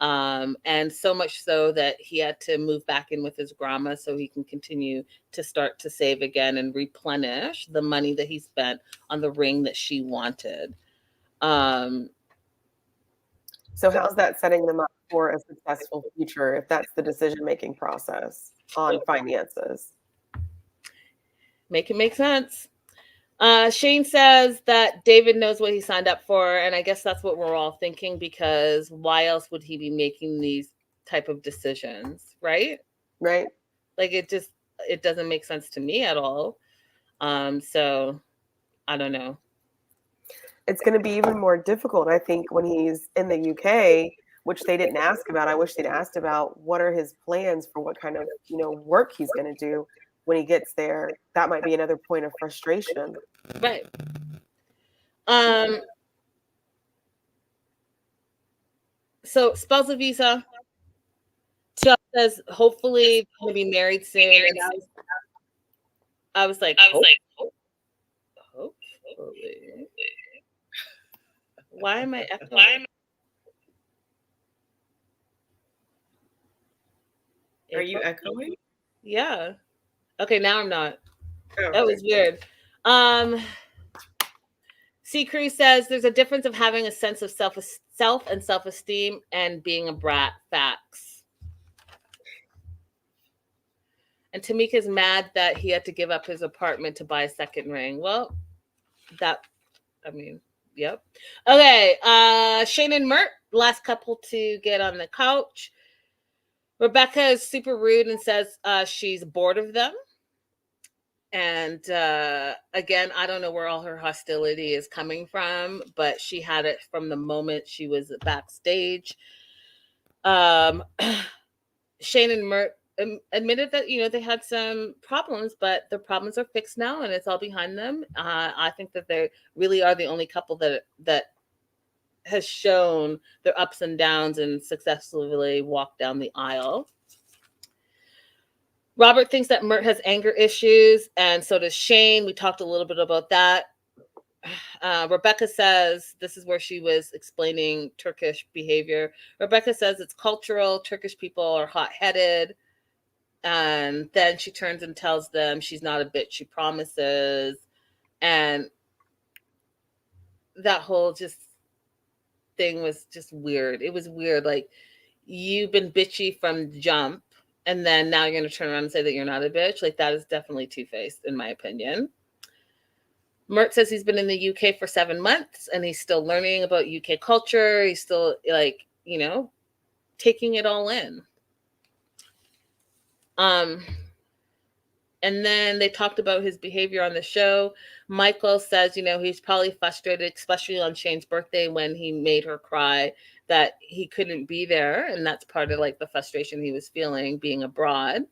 [SPEAKER 1] And so much so that he had to move back in with his grandma so he can continue to start to save again and replenish the money that he spent on the ring that she wanted.
[SPEAKER 2] So how's that setting them up for a successful future if that's the decision-making process on finances?
[SPEAKER 1] Make it make sense. Shane says that David knows what he signed up for, and I guess that's what we're all thinking, because why else would he be making these type of decisions, right?
[SPEAKER 2] Right.
[SPEAKER 1] Like it doesn't make sense to me at all. So I don't know.
[SPEAKER 2] It's going to be even more difficult, I think, when he's in the UK, which they didn't ask about. I wish they'd asked about what are his plans for what kind of, work he's going to do when he gets there. That might be another point of frustration.
[SPEAKER 1] Right. So spousal visa. Chuck says hopefully going to be married soon. And I was like, hopefully. Why am I echoing?
[SPEAKER 2] Are you echoing?
[SPEAKER 1] Yeah. Okay, now I'm not.
[SPEAKER 2] Oh,
[SPEAKER 1] that was weird. C. Cruz says there's a difference of having a sense of self and self-esteem and being a brat. Facts. And Tamika's mad that he had to give up his apartment to buy a second ring. Well, yep. Okay. Shane and Mert, last couple to get on the couch. Rebecca is super rude and says she's bored of them. And again, I don't know where all her hostility is coming from, but she had it from the moment she was backstage. Shane and Mert admitted that they had some problems, but the problems are fixed now and it's all behind them. I think that they really are the only couple that has shown their ups and downs and successfully walked down the aisle. Robert thinks that Mert has anger issues, and so does Shane. We talked a little bit about that. Rebecca says, this is where she was explaining Turkish behavior. Rebecca says it's cultural. Turkish people are hot-headed. And then she turns and tells them she's not a bitch, she promises. And that whole thing was just weird. It was weird. Like, you've been bitchy from jump, and then now you're going to turn around and say that you're not a bitch. Like, that is definitely two-faced, in my opinion. Mert says he's been in the UK for 7 months, and he's still learning about UK culture. He's still, taking it all in. And then they talked about his behavior on the show. Michael says, he's probably frustrated, especially on Shane's birthday when he made her cry, that he couldn't be there. And that's part of the frustration he was feeling being abroad.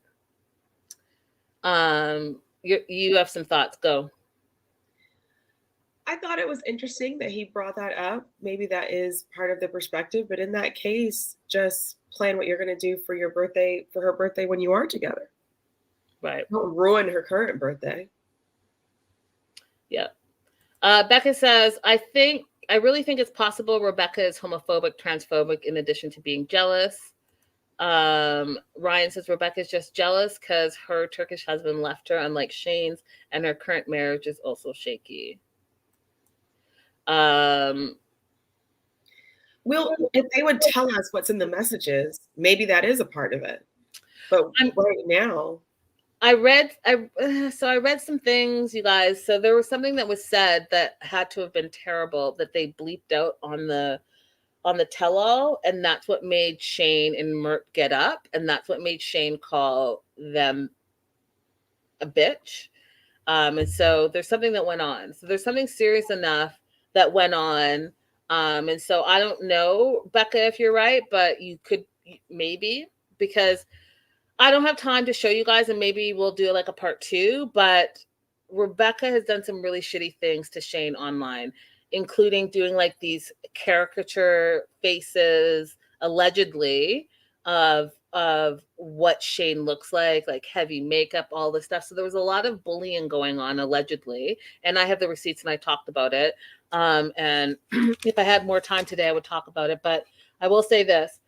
[SPEAKER 1] You have some thoughts. Go.
[SPEAKER 2] I thought it was interesting that he brought that up. Maybe that is part of the perspective, but in that case, just plan what you're going to do for her birthday when you are together.
[SPEAKER 1] Right.
[SPEAKER 2] Don't ruin her current birthday.
[SPEAKER 1] Yeah. Becca says, I really think it's possible Rebecca is homophobic, transphobic, in addition to being jealous. Ryan says Rebecca is just jealous because her Turkish husband left her, unlike Shane's, and her current marriage is also shaky.
[SPEAKER 2] Well, if they would tell us what's in the messages, maybe that is a part of it. But right now,
[SPEAKER 1] I read some things, you guys. So there was something that was said that had to have been terrible that they bleeped out on the tell all, and that's what made Shane and Mert get up, and that's what made Shane call them a bitch. And so there's something that went on. So there's something serious enough that went on. And so I don't know, Becca, if you're right, but you could maybe, because I don't have time to show you guys, and maybe we'll do like a part 2, but Rebecca has done some really shitty things to Shane online, including doing like these caricature faces, allegedly, of what Shane looks like heavy makeup, all this stuff. So there was a lot of bullying going on, allegedly, and I have the receipts and I talked about it. And if I had more time today, I would talk about it, but I will say this.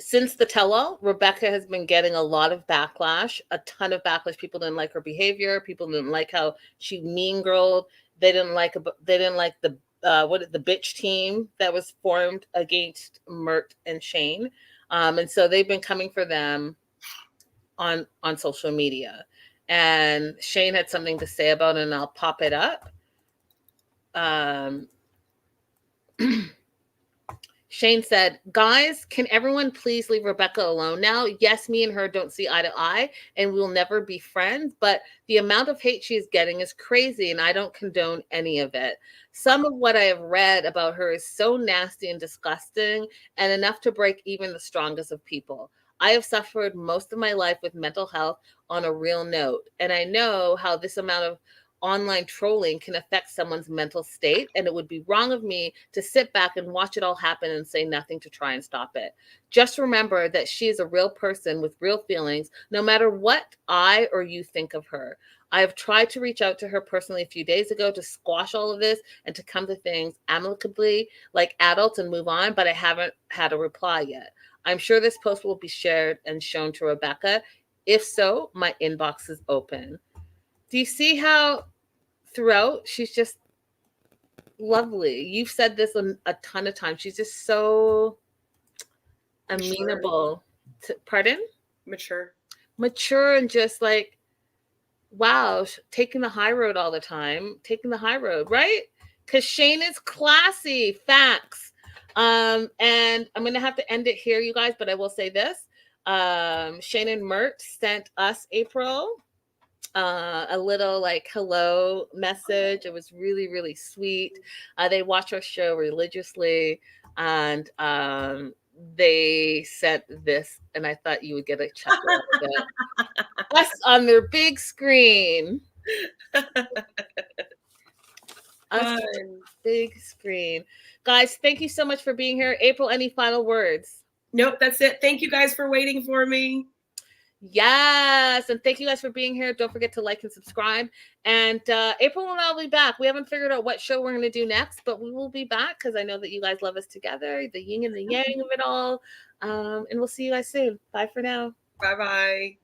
[SPEAKER 1] Since the tell-all, Rebecca has been getting a lot of backlash, a ton of backlash. People didn't like her behavior. People didn't like how she mean girled. They didn't like the the bitch team that was formed against Mert and Shane. And so they've been coming for them on social media. And Shane had something to say about it, and I'll pop it up. Shane said, guys, can everyone please leave Rebecca alone now? Yes, me and her don't see eye to eye, and we'll never be friends, but the amount of hate she is getting is crazy, and I don't condone any of it. Some of what I have read about her is so nasty and disgusting, and enough to break even the strongest of people. I have suffered most of my life with mental health on a real note, and I know how this amount of online trolling can affect someone's mental state, and it would be wrong of me to sit back and watch it all happen and say nothing to try and stop it. Just remember that she is a real person with real feelings, no matter what I or you think of her. I have tried to reach out to her personally a few days ago to squash all of this and to come to things amicably like adults and move on, but I haven't had a reply yet. I'm sure this post will be shared and shown to Rebecca. If so, my inbox is open. Do you see how throughout she's just lovely? You've said this a ton of times. She's just so amenable. Pardon?
[SPEAKER 2] mature
[SPEAKER 1] And just like, wow, taking the high road all the time. Taking the high road, right? Because Shane is classy. Facts. And I'm going to have to end it here, you guys, but I will say this. Shane and Mert sent us, April, a little like hello message. It was really, really sweet. They watch our show religiously, and they sent this, and I thought you would get a chuckle out of it. Us on their big screen. Us big screen. Guys, thank you so much for being here. April, any final words?
[SPEAKER 2] Nope, that's it. Thank you guys for waiting for me.
[SPEAKER 1] Yes, and thank you guys for being here. Don't forget to like and subscribe. And April and I'll be back. We haven't figured out what show we're going to do next, but we will be back because I know that you guys love us together, the yin and the yang of it all. And we'll see you guys soon. Bye for now.
[SPEAKER 2] Bye-bye.